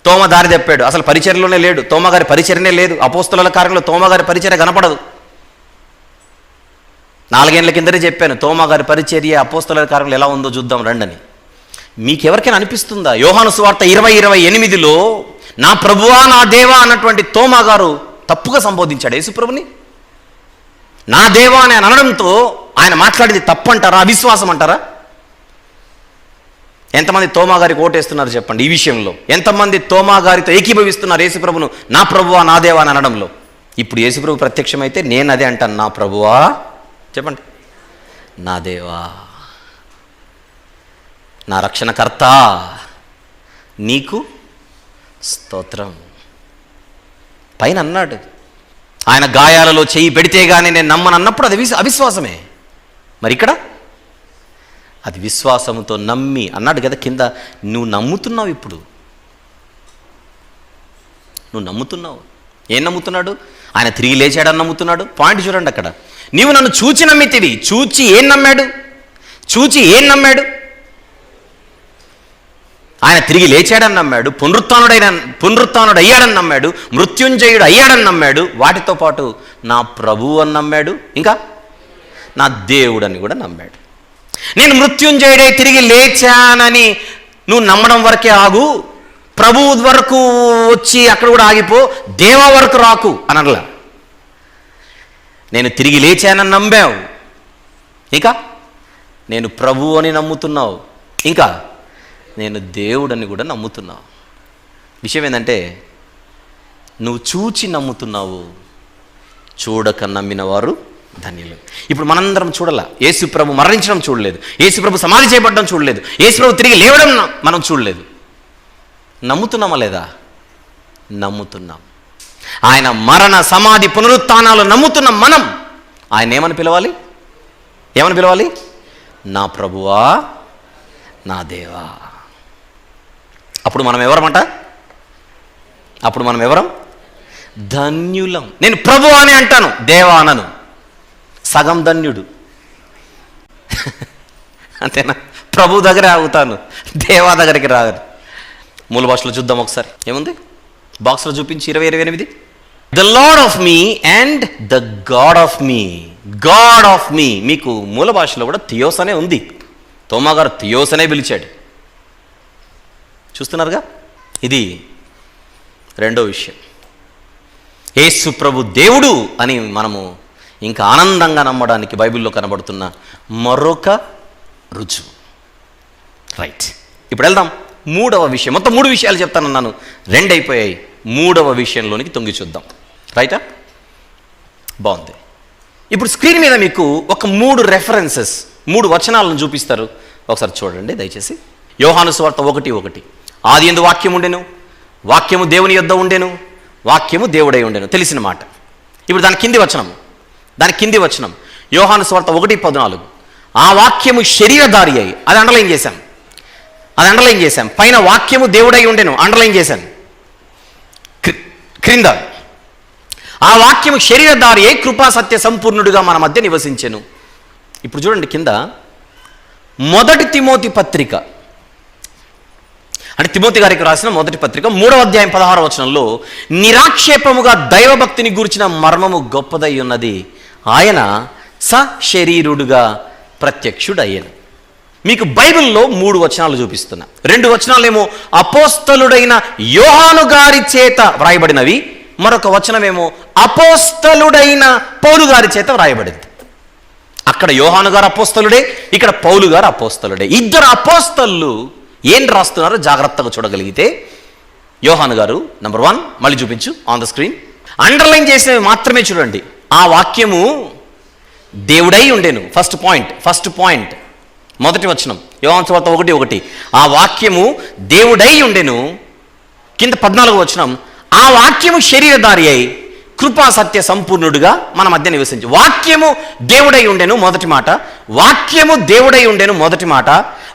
తోమా దారి తప్పాడు, అసలు పరిచర్యలోనే లేడు, తోమా గారి పరిచర్యనే లేదు. అపోస్తలుల కార్యంలో తోమా గారి పరిచర్య కనపడదు. 4 ఏళ్ల కిందనే చెప్పాను, తోమా గారి పరిచర్య అపోస్తలుల కార్యంలో ఎలా ఉందో చూద్దాం రండని. మీకెవరికైనా అనిపిస్తుందా? యోహాను సువార్త 20:28లో నా ప్రభువా నా దేవా అన్నటువంటి తోమా గారు తప్పుగా సంబోధించాడు యేసుప్రభుని. నా దేవా అని అనడంతో ఆయన మాట్లాడేది తప్పంటారా, అవిశ్వాసం అంటారా? ఎంతమంది తోమా గారికి ఓటేస్తున్నారు చెప్పండి ఈ విషయంలో? ఎంతమంది తోమా గారితో ఏకీభవిస్తున్నారు యేసుప్రభును నా ప్రభువా నా దేవా అని అనడంలో? ఇప్పుడు యేసుప్రభు ప్రత్యక్షమైతే నేను అదే అంటాను, నా ప్రభువా, చెప్పండి, నా దేవా, నా రక్షణకర్త, నీకు స్తోత్రం. పైన అన్నాడు, ఆయన గాయాలలో చెయ్యి పెడితే కానీ నేను నమ్మను అన్నప్పుడు అది అవిశ్వాసమే. మరి ఇక్కడ అది విశ్వాసంతో నమ్మి అన్నాడు కదా కింద. నువ్వు నమ్ముతున్నావు, ఇప్పుడు నువ్వు నమ్ముతున్నావు. ఏం నమ్ముతున్నాడు? ఆయన తిరిగి లేచాడని నమ్ముతున్నాడు. పాయింట్ చూడండి అక్కడ. నీవు నన్ను చూచి నమ్మితివి. చూచి ఏం నమ్మాడు? ఆయన తిరిగి లేచాడని నమ్మాడు, పునరుత్థానుడు అయ్యాడని నమ్మాడు, మృత్యుంజయుడు అయ్యాడని నమ్మాడు, వాటితో పాటు నా ప్రభువు అని నమ్మాడు, ఇంకా నా దేవుడని కూడా నమ్మాడు. నేను మృత్యుంజయుడై తిరిగి లేచానని నువ్వు నమ్మడం వరకే ఆగు, ప్రభువు వరకు వచ్చి అక్కడ కూడా ఆగిపో, దేవా వరకు రాకు అనట్లా. నేను తిరిగి లేచానని నమ్మావు, ఇంకా నేను ప్రభువు అని నమ్ముతున్నావు, ఇంకా నేను దేవుడని కూడా నమ్ముతున్నావు. విషయం ఏంటంటే నువ్వు చూచి నమ్ముతున్నావు, చూడక నమ్మిన వారు ధన్యులు. ఇప్పుడు మనందరం చూడాల, యేసుప్రభు మరణించడం చూడలేదు, యేసుప్రభు సమాధి చేయబడడం చూడలేదు, యేసుప్రభు తిరిగి లేవడం మనం చూడలేదు. నమ్ముతున్నామా లేదా? నమ్ముతున్నాం. ఆయన మరణ సమాధి పునరుత్థానాలు నమ్ముతున్నాం మనం. ఆయన ఏమని పిలవాలి? నా ప్రభువా నా దేవా. అప్పుడు మనం ఎవరం? ధన్యులం. నేను ప్రభు అని అంటాను, దేవా అనను. సగం ధన్యుడు అంతేనా? ప్రభు దగ్గరే ఆగుతాను, దేవా దగ్గరికి రాదు. మూల భాషలో చూద్దాం ఒకసారి, ఏముంది బాక్స్లో చూపించి 20:28. The lord of me and the god of me. God of me మీకు మూల భాషలో కూడా థియోస్ అనే ఉంది. తోమా గారు థియోస్ అనే పిలిచాడు. చూస్తున్నారుగా, ఇది రెండో విషయం. యేసు ప్రభు దేవుడు అని మనము ఇంకా ఆనందంగా నమ్మడానికి బైబిల్లో కనబడుతున్న మరొక రుజువు. రైట్, ఇప్పుడు వెళ్దాం మూడవ విషయం. మొత్తం 3 విషయాలు చెప్తానన్నాను, 2 అయిపోయాయి. మూడవ విషయంలోనికి తొంగి చూద్దాం. రైటా? బాగుంది. ఇప్పుడు స్క్రీన్ మీద మీకు ఒక 3 రెఫరెన్సెస్, 3 వచనాలను చూపిస్తారు. ఒకసారి చూడండి దయచేసి. యోహాను సువార్త 1:1. ఆది యందు వాక్యం ఉండెను, వాక్యము దేవుని యొద్ద ఉండెను, వాక్యము దేవుడై ఉండెను. తెలిసిన మాట. ఇప్పుడు దాని కింది వచనం యోహాను సువార్త 1:14. ఆ వాక్యము శరీరధారి అయి, అది అండర్లైన్ చేశాం. పైన వాక్యము దేవుడై ఉండెను అండర్లైన్ చేశాను. క్రింద ఆ వాక్యము శరీరధారి అయి కృపా సత్య సంపూర్ణుడిగా మన మధ్య నివసించెను. ఇప్పుడు చూడండి కింద, మొదటి తిమోతి పత్రిక, అంటే తిమోతి గారికి రాసిన మొదటి పత్రిక 3వ అధ్యాయం 16వ వచనంలో, నిరాక్షేపముగా దైవభక్తిని గూర్చిన మర్మము గొప్పదై ఉన్నది, ఆయన సశరీరుడుగా ప్రత్యక్షుడయ్యను. మీకు బైబిల్లో 3 వచనాలు చూపిస్తున్నా. 2 వచనాలేమో అపోస్తలుడైన యోహాను గారి చేత వ్రాయబడినవి, మరొక వచనమేమో అపోస్తలుడైన పౌలు గారి చేత వ్రాయబడింది. అక్కడ యోహాను గారు అపోస్తలుడే, ఇక్కడ పౌలు గారు అపోస్తలుడే. ఇద్దరు అపోస్తలు ఏం రాస్తున్నారో జాగ్రత్తగా చూడగలిగితే, యోహాను గారు నంబర్ 1 మళ్ళీ చూపించు ఆన్ ద స్క్రీన్, అండర్లైన్ చేసినవి మాత్రమే చూడండి. ఆ వాక్యము దేవుడై ఉండెను. ఫస్ట్ పాయింట్ మొదటి వచనం యోహాను సువార్త 1:1. ఆ వాక్యము దేవుడై ఉండెను. కింద 14వ వచనం, ఆ వాక్యము శరీరధారి అయి కృపా సత్య సంపూర్ణుడుగా మన మధ్య నివసించు. వాక్యము దేవుడై ఉండెను మొదటి మాట, వాక్యము దేవుడై ఉండెను మొదటి మాట.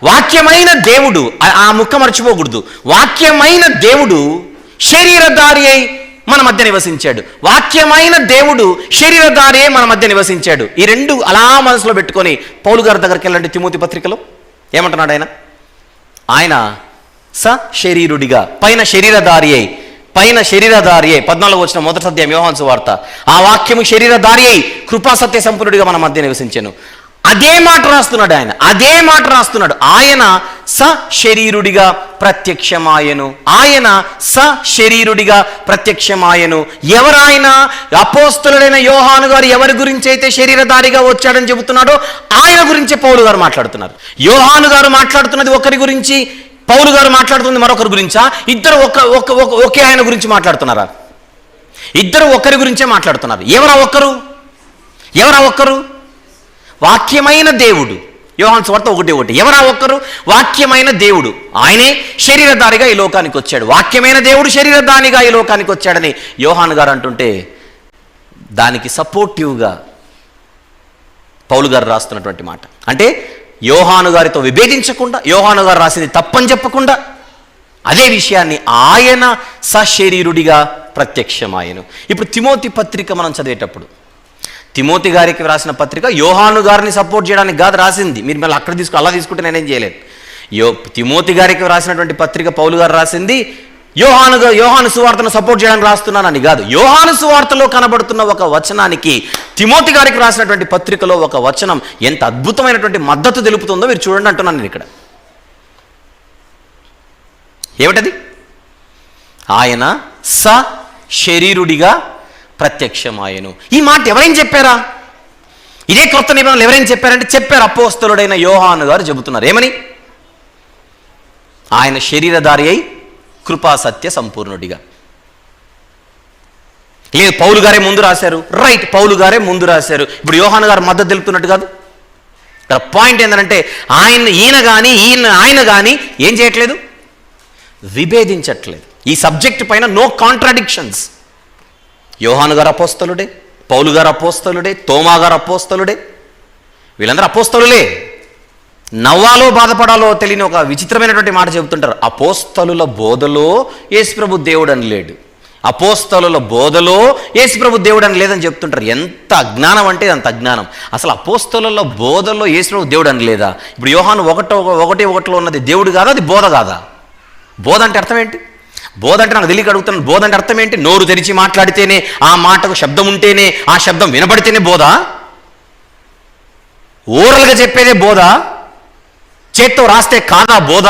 వాక్యమైన దేవుడు, ఆ ముక్క మర్చిపోకూడదు, వాక్యమైన దేవుడు శరీరధారి అయి మన మధ్య నివసించాడు. వాక్యమైన దేవుడు శరీరధారి అయి మన మధ్య నివసించాడు. ఈ 2 అలా మనసులో పెట్టుకొని పౌలు గారి దగ్గరికి వెళ్ళండి. తిమోతి పత్రికలో ఏమంటున్నాడు ఆయన సశరీరుడిగా, పైన శరీరధారి అయి 14వ వచనం మొదటి అధ్యాయం యోహాను సువార్త, ఆ వాక్యము శరీరధారి అయి కృపా సత్య సంపూర్ణుడిగా మన మధ్య నివసించాను. అదే మాట రాస్తున్నాడు. ఆయన సశరీరుడిగా ప్రత్యక్షమాయను. ఎవరాయన? అపోస్తలుడైన యోహాను గారు ఎవరి గురించి అయితే శరీరధారిగా వచ్చాడని చెబుతున్నాడో ఆయన గురించే పౌలు గారు మాట్లాడుతున్నారు. యోహాను గారు మాట్లాడుతున్నది ఒకరి గురించి, పౌలు గారు మాట్లాడుతుంది మరొకరి గురించా? ఇద్దరు ఒకే ఆయన గురించి మాట్లాడుతున్నారా? ఇద్దరు ఒకరి గురించే మాట్లాడుతున్నారు. ఎవరా ఒక్కరు? వాక్యమైన దేవుడు. యోహాను సువార్త 1:1. ఎవరా ఒక్కరు? వాక్యమైన దేవుడు. ఆయనే శరీరధారిగా ఈ లోకానికి వచ్చాడు. వాక్యమైన దేవుడు శరీరధారిగా ఈ లోకానికి వచ్చాడని యోహాను గారు అంటుంటే, దానికి సపోర్టివ్గా పౌలు గారు రాస్తున్నటువంటి మాట. అంటే యోహాను గారితో విభేదించకుండా, యోహాను గారు రాసింది తప్పని చెప్పకుండా, అదే విషయాన్ని ఆయన సశరీరుడిగా ప్రత్యక్షమాయను. ఇప్పుడు తిమోతి పత్రిక మనం చదివేటప్పుడు, తిమోతి గారికి రాసిన పత్రిక యోహాను గారిని సపోర్ట్ చేయడానికి కాదు రాసింది. మీరు మళ్ళీ అలా తీసుకుంటే నేనేం చేయలేను. తిమోతి గారికి రాసినటువంటి పత్రిక పౌలు గారు రాసింది యోహాను సువార్తను సపోర్ట్ చేయడానికి రాస్తున్నానని కాదు. యోహాను సువార్తలో కనబడుతున్న ఒక వచనానికి తిమోతి గారికి రాసినటువంటి పత్రికలో ఒక వచనం ఎంత అద్భుతమైనటువంటి మద్దతు తెలుపుతుందో మీరు చూడండి అంటున్నాను నేను ఇక్కడ. ఏమిటది? ఆయన సశరీరుడిగా ప్రత్యక్షమాయను. ఈ మాట ఎవరైనా చెప్పారా? ఇదే కొత్త నిబంధనలు ఎవరైనా చెప్పారంటే చెప్పారు. అపోస్తలుడైన యోహాను గారు చెబుతున్నారు. ఏమని? ఆయన శరీరధారి అయి కృపా సత్య సంపూర్ణుడిగా. లేదు, పౌలు గారే ముందు రాశారు. రైట్, పౌలు గారే ముందు రాశారు. ఇప్పుడు యోహాను గారు మద్దతు తెలుపుతున్నట్టు కాదు. ఇక్కడ పాయింట్ ఏంటంటే ఆయన కానీ ఏం చేయట్లేదు, విభేదించట్లేదు. ఈ సబ్జెక్ట్ పైన నో కాంట్రాడిక్షన్స్. యోహాను గారు అపోస్తలుడే, పౌలు గారు అపోస్తలుడే, తోమా గారు అపోస్తలుడే, వీళ్ళందరూ అపోస్తలులే. నవ్వాలో బాధపడాలో తెలియని ఒక విచిత్రమైనటువంటి మాట చెబుతుంటారు. అపోస్తలుల బోధలో యేసుప్రభు దేవుడు అని లేడు, అపోస్తలుల బోధలో యేసుప్రభు దేవుడు అని లేదని చెప్తుంటారు. ఎంత అజ్ఞానం అంటే అంత అజ్ఞానం. అసలు అపోస్తలుల బోధలో యేసుప్రభు దేవుడు అని లేదా? ఇప్పుడు యోహాను 1:1 ఉన్నది దేవుడు కాదా? అది బోధ కాదా? బోధ అంటే అర్థం ఏంటి? బోధ అంటే నాకు తెలియక అడుగుతున్నాను. బోధ అంటే అర్థం ఏంటి? నోరు తెరిచి మాట్లాడితేనే, ఆ మాటకు శబ్దం ఉంటేనే, ఆ శబ్దం వినబడితేనే బోధ? ఓరల్గా చెప్పేదే బోధ? చేత్తో రాస్తే కాదా బోధ?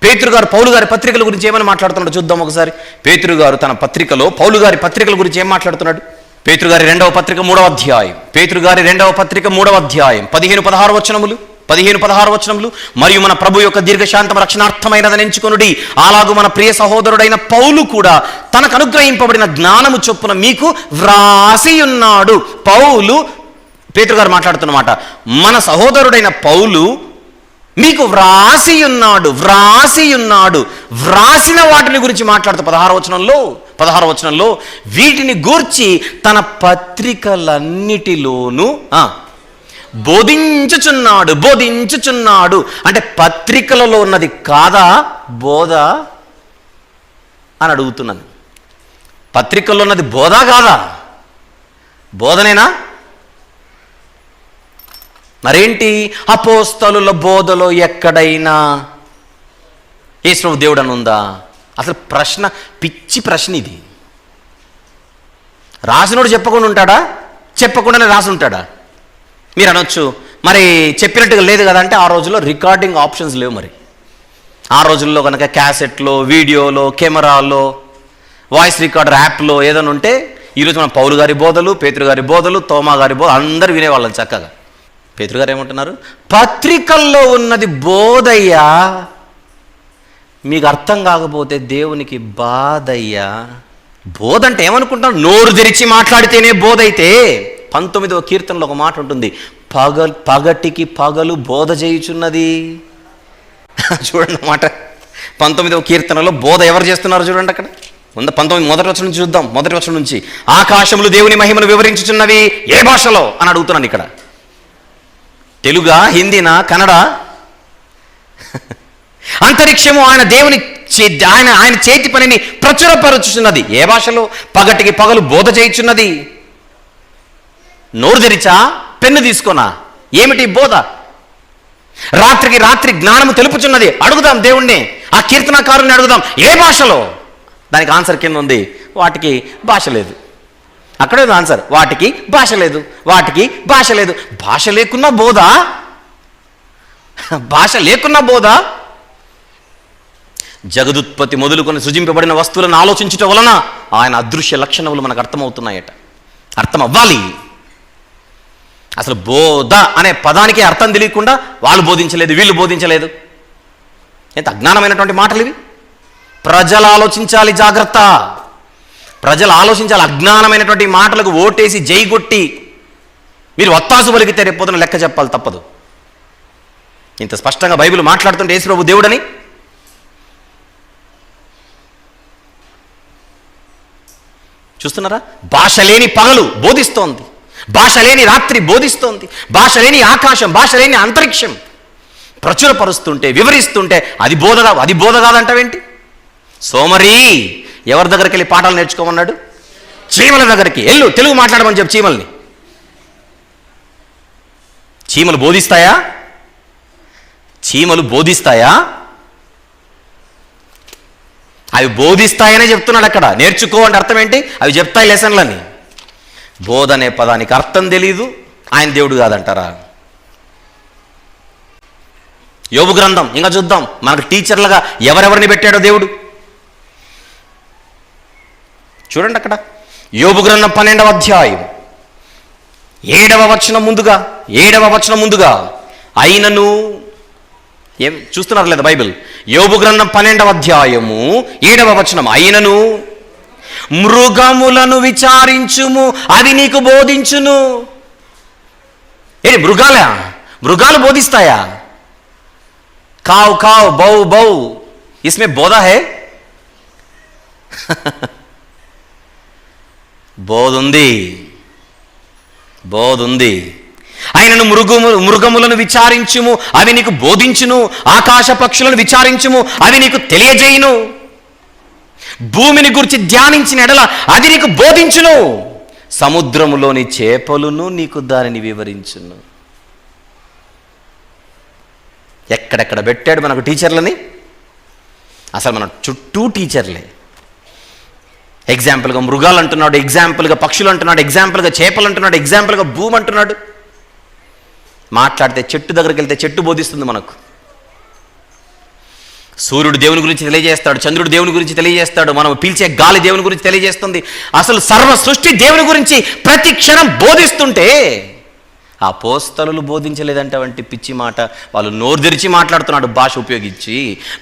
పేతురు గారు పౌలు గారి పత్రికల గురించి ఏమని మాట్లాడుతున్నాడు చూద్దాం ఒకసారి. పేతురు గారు తన పత్రికలో పౌలు గారి పత్రికల గురించి ఏం మాట్లాడుతున్నాడు? పేతురు గారి 2వ పత్రిక 3వ అధ్యాయం, పేతురు గారి 2వ పత్రిక 3వ అధ్యాయం 15-16 వచనములు. మరియు మన ప్రభు యొక్క దీర్ఘశాంతం రక్షణార్థమైనదని ఎంచుకొనుడి. అలాగూ మన ప్రియ సహోదరుడైన పౌలు కూడా తనకు అనుగ్రహింపబడిన జ్ఞానము చొప్పున మీకు వ్రాసి ఉన్నాడు. పేతురు గారు మాట్లాడుతున్నమాట, మన సహోదరుడైన పౌలు మీకు వ్రాసి ఉన్నాడు. వ్రాసిన వాటిని గురించి మాట్లాడుతూ 16వ వచనంలో వీటిని గూర్చి తన పత్రికలన్నిటిలోనూ బోధించుచున్నాడు. అంటే పత్రికలలో ఉన్నది కాదా బోధ అని అడుగుతున్నాను. పత్రికల్లో ఉన్నది బోధ కాదా? బోధనేనా? మరేంటి? అపోస్తలుల బోధలో ఎక్కడైనా యేసు దేవుడు అని ఉందా? అసలు పిచ్చి ప్రశ్న ఇది. రాసినోడు చెప్పకుండా ఉంటాడా? చెప్పకుండానే రాసి ఉంటాడా? మీరు అనొచ్చు, మరి చెప్పినట్టుగా లేదు కదా అంటే, ఆ రోజుల్లో రికార్డింగ్ ఆప్షన్స్ లేవు. మరి ఆ రోజుల్లో కనుక క్యాసెట్లో, వీడియోలో, కెమెరాలో, వాయిస్ రికార్డర్ యాప్లో ఏదైనా ఉంటే, ఈరోజు మన పౌలు గారి బోధలు, పేతురు గారి బోధలు, తోమా గారి బోధ అందరూ వినేవాళ్ళం చక్కగా. పేతురు గారు ఏమంటున్నారు? పత్రికల్లో ఉన్నది బోధయ్యా, మీకు అర్థం కాకపోతే దేవునికి బాధయ్యా. బోధ అంటే ఏమనుకుంటాం? నోరు తెరిచి మాట్లాడితేనే బోధ అయితే. 19వ కీర్తనలో ఒక మాట ఉంటుంది, పగటికి పగలు బోధ చేయుచున్నది. చూడండి మాట, 19వ కీర్తనలో బోధ ఎవరు చేస్తున్నారు చూడండి అక్కడ. 19 మొదటి వచనం నుంచి చూద్దాం. మొదటి వచనం నుంచి, ఆకాశములు దేవుని మహిమను వివరించుచున్నవి ఏ భాషలో అని అడుగుతున్నాను ఇక్కడ. తెలుగా, హిందీనా, కన్నడ? అంతరిక్షము ఆయన దేవుని ఆయన చేతి పనిని ప్రచురపరుచుచున్నది ఏ భాషలో? పగటికి పగలు బోధ చేయుచున్నది. నోరు తెరిచా, పెన్ను తీసుకున్నా, ఏమిటి బోధ? రాత్రికి రాత్రి జ్ఞానము తెలుపుచున్నది. అడుగుదాం దేవుణ్ణి, ఆ కీర్తనకారుని అడుగుదాం, ఏ భాషలో? దానికి ఆన్సర్ కింద ఉంది, వాటికి భాష లేదు. అక్కడే ఉంది ఆన్సర్, వాటికి భాష లేదు, వాటికి భాష లేదు. భాష లేకున్నా బోధ, భాష లేకున్నా బోధ. జగదుత్పత్తి మొదలుకొని సృజింపబడిన వస్తువులను ఆలోచించటం వలన ఆయన అదృశ్య లక్షణములు మనకు అర్థమవుతున్నాయట. అర్థం అవ్వాలి. అసలు బోధ అనే పదానికి అర్థం తెలియకుండా వాళ్ళు బోధించలేదు, వీళ్ళు బోధించలేదు. ఎంత అజ్ఞానమైనటువంటి మాటలు ఇవి. ప్రజలు ఆలోచించాలి, జాగ్రత్త. ప్రజలు ఆలోచించాలి. అజ్ఞానమైనటువంటి మాటలకు ఓటేసి జైగొట్టి మీరు వత్తాసు పలికితే రేపొద్దున లెక్క చెప్పాలి, తప్పదు. ఇంత స్పష్టంగా బైబిల్ మాట్లాడుతుంటే యేసు ప్రభు దేవుడని. చూస్తున్నారా? భాష లేని పగలు బోధిస్తోంది, భాష లేని రాత్రి బోధిస్తోంది, భాష లేని ఆకాశం, భాష లేని అంతరిక్షం ప్రచురపరుస్తుంటే, వివరిస్తుంటే అది బోధ కాదంటావేంటి? సోమరి, ఎవరి దగ్గరికి వెళ్ళి పాఠాలు నేర్చుకోమన్నాడు? చీమల దగ్గరికి వెళ్ళు, తెలుగు మాట్లాడమని చెప్పు చీమల్ని. చీమలు బోధిస్తాయా? చీమలు బోధిస్తాయా? అవి బోధిస్తాయనే చెప్తున్నాడు అక్కడ. నేర్చుకో అంటే అర్థం ఏంటి? అవి చెప్తాయి లెసన్లని. బోధ అనే పదానికి అర్థం తెలీదు, ఆయన దేవుడు కాదంటారా? యోబు గ్రంథం ఇంకా చూద్దాం. మనకు టీచర్లుగా ఎవరెవరిని పెట్టాడో దేవుడు చూడండి అక్కడ. యోబు గ్రంథం 12వ అధ్యాయం 7వ వచనం ముందుగా అయినను, ఏం చూస్తున్నారు లేదా బైబిల్? యోబు గ్రంథం 12వ అధ్యాయము 7వ వచనం, అయినను మృగములను విచారించుము అవి నీకు బోధించును. మృగాలు బోధిస్తాయా? కావ్ కావ్ బౌ బౌ, ఇస్మే బోధ హే? బోధుంది. ఆయనను మృగములను విచారించుము అవి నీకు బోధించును, ఆకాశ పక్షులను విచారించుము అవి నీకు తెలియజేయును, భూమిని గురించి ధ్యానించిన ఎడల అది నీకు బోధించును, సముద్రములోని చేపలును నీకు దానిని వివరించును. ఎక్కడెక్కడ పెట్టాడు మనకు టీచర్లని? అసలు మన చుట్టూ టీచర్లే. ఎగ్జాంపుల్గా మృగాలు అంటున్నాడు, ఎగ్జాంపుల్గా పక్షులు అంటున్నాడు, ఎగ్జాంపుల్గా చేపలు అంటున్నాడు, ఎగ్జాంపుల్గా భూమి అంటున్నాడు. మాట్లాడితే చెట్టు దగ్గరికి వెళ్తే చెట్టు బోధిస్తుంది మనకు. సూర్యుడు దేవుని గురించి తెలియజేస్తాడు, చంద్రుడు దేవుని గురించి తెలియజేస్తాడు, మనం పీల్చే గాలి దేవుని గురించి తెలియజేస్తుంది. అసలు సర్వ సృష్టి దేవుని గురించి ప్రతి క్షణం బోధిస్తుంటే ఆ పోస్తలు బోధించలేదంటే వంటి పిచ్చి మాట. వాళ్ళు నోరు తెరిచి మాట్లాడుతున్నాడు భాష ఉపయోగించి,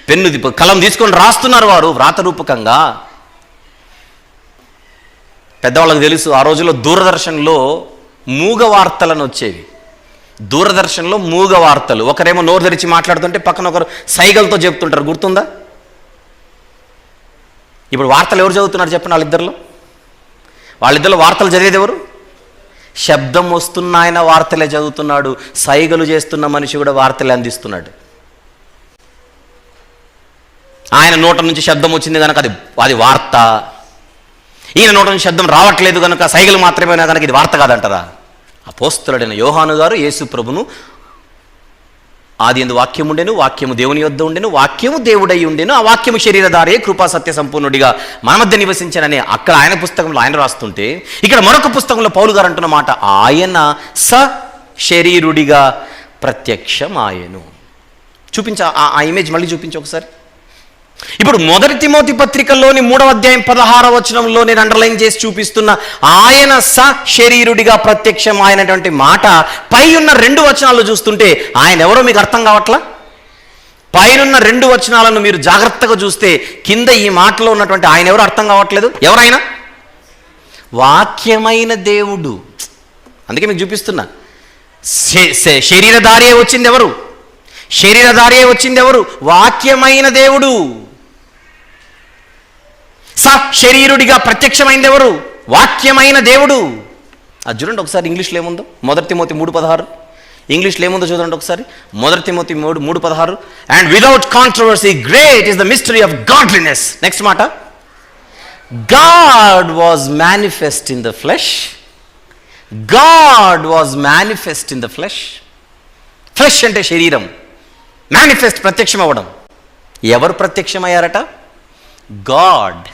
పెన్ను కలం తీసుకొని రాస్తున్నారు వారు వ్రాతరూపకంగా. పెద్దవాళ్ళకి తెలుసు, ఆ రోజుల్లో దూరదర్శన్లో మూగ వార్తలను వచ్చేవి. దూరదర్శన్లో మూగ వార్తలు. ఒకరేమో నోరు తెరిచి మాట్లాడుతుంటే పక్కన ఒకరు సైగలతో చెప్తుంటారు, గుర్తుందా? ఇప్పుడు వార్తలు ఎవరు చదువుతున్నారు చెప్పండి? వాళ్ళిద్దరు వార్తలు చదివేది ఎవరు? శబ్దం వస్తున్న ఆయన వార్తలే చదువుతున్నాడు, సైగలు చేస్తున్న మనిషి కూడా వార్తలే అందిస్తున్నాడు. ఆయన నోట నుంచి శబ్దం వచ్చింది కనుక అది వార్త, ఈయన నోట నుంచి శబ్దం రావట్లేదు కనుక సైగలు మాత్రమే కనుక ఇది వార్త కాదంటారా? అపోస్తలుడైన యోహాను గారు యేసు ప్రభును ఆదియందు వాక్యం ఉండెను, వాక్యము దేవుని యొద్ద ఉండెను, వాక్యము దేవుడై ఉండెను, ఆ వాక్యము శరీరధారే కృపా సత్య సంపూర్ణుడిగా మన మధ్య నివసించానని అక్కడ ఆయన పుస్తకంలో ఆయన రాస్తుంటే, ఇక్కడ మరొక పుస్తకంలో పౌలు గారు అంటున్న మాట, ఆయన శరీరుడిగా ప్రత్యక్షమాయెను. చూపించ ఆ ఇమేజ్ మళ్ళీ చూపించు ఒకసారి. ఇప్పుడు మొదటి తిమోతి పత్రికలోని 3వ అధ్యాయం 16వ వచనంలో నేను అండర్లైన్ చేసి చూపిస్తున్న ఆయన శరీరుడిగా ప్రత్యక్షం అయినటువంటి మాట పై ఉన్న 2 వచనాల్లో చూస్తుంటే ఆయన ఎవరో మీకు అర్థం కావట్లా? పైనున్న 2 వచనాలను మీరు జాగ్రత్తగా చూస్తే కింద ఈ మాటలో ఉన్నటువంటి ఆయన ఎవరు అర్థం కావట్లేదు. ఎవరైనా వాక్యమైన దేవుడు. అందుకే మీకు చూపిస్తున్నా. శరీరధారి వచ్చింది ఎవరు? శరీరధారి వచ్చింది ఎవరు? వాక్యమైన దేవుడు. శరీరుడిగా ప్రత్యక్షమైంది ఎవరు? వాక్యమైన దేవుడు. అది చూడండి ఒకసారి ఇంగ్లీష్లో ఏముందో. మొదటి తిమోతి 3:16 ఇంగ్లీష్లో ఏముందో చూడండి ఒకసారి. మొదటి తిమోతి 3:16 and without controversy great is the mystery of godliness. Next మాట, god was manifest in the flesh. God was manifest in the flesh. Flesh అంటే శరీరం, మేనిఫెస్ట్ ప్రత్యక్షం అవ్వడం. ఎవరు ప్రత్యక్షమయ్యారట? గాడ్.